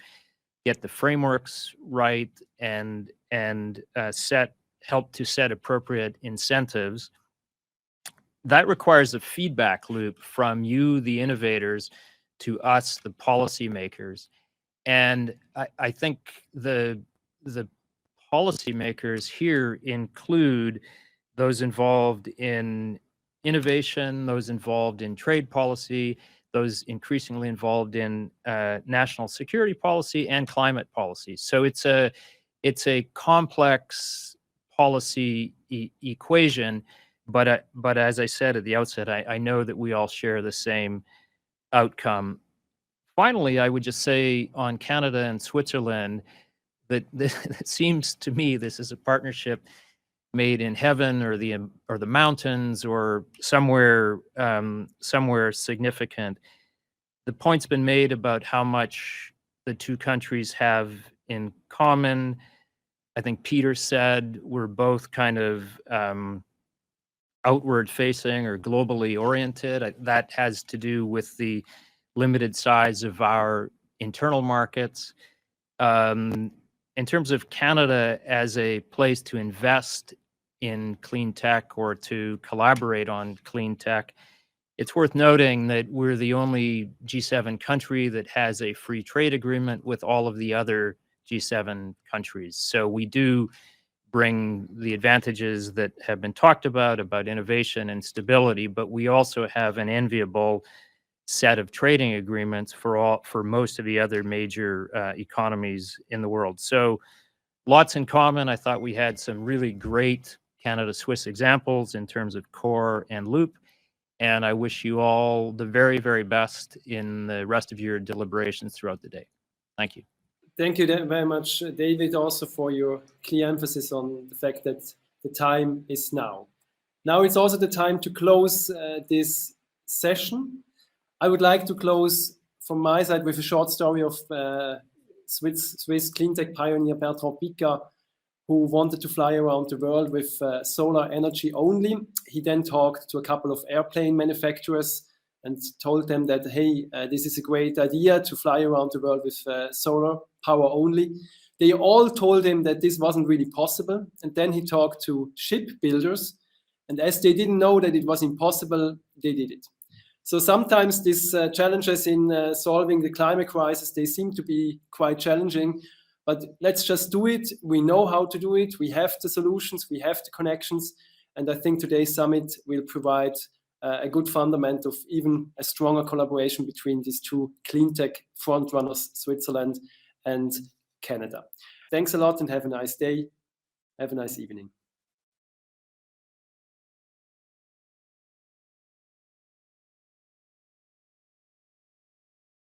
get the frameworks right and help to set appropriate incentives. That requires a feedback loop from you, the innovators, to us, the policymakers. And I think the policymakers here include those involved in innovation, those involved in trade policy, those increasingly involved in national security policy and climate policy. So it's a complex policy equation, but as I said at the outset, I know that we all share the same outcome. Finally, I would just say on Canada and Switzerland that it seems to me this is a partnership made in heaven or the mountains or somewhere significant. The point's been made about how much the two countries have in common. I think Peter said we're both kind of outward facing or globally oriented. That has to do with the limited size of our internal markets. In terms of Canada as a place to invest in clean tech or to collaborate on clean tech, it's worth noting that we're the only G7 country that has a free trade agreement with all of the other G7 countries. So we do bring the advantages that have been talked about innovation and stability, but we also have an enviable set of trading agreements for most of the other major economies in the world. So lots in common. I thought we had some really great Canada-Swiss examples in terms of core and loop. And I wish you all the very, very best in the rest of your deliberations throughout the day. Thank you. Thank you very much, David, also for your clear emphasis on the fact that the time is now. Now it's also the time to close this session. I would like to close from my side with a short story of Swiss Cleantech pioneer Bertrand Piccard, who wanted to fly around the world with solar energy only. He then talked to a couple of airplane manufacturers and told them that, hey, this is a great idea to fly around the world with solar power only. They all told him that this wasn't really possible. And then he talked to shipbuilders. And as they didn't know that it was impossible, they did it. So sometimes these challenges in solving the climate crisis, they seem to be quite challenging, but let's just do it. We know how to do it. We have the solutions, we have the connections. And I think today's summit will provide a good fundament of even a stronger collaboration between these two cleantech frontrunners, Switzerland and Canada. Thanks a lot and have a nice day. Have a nice evening.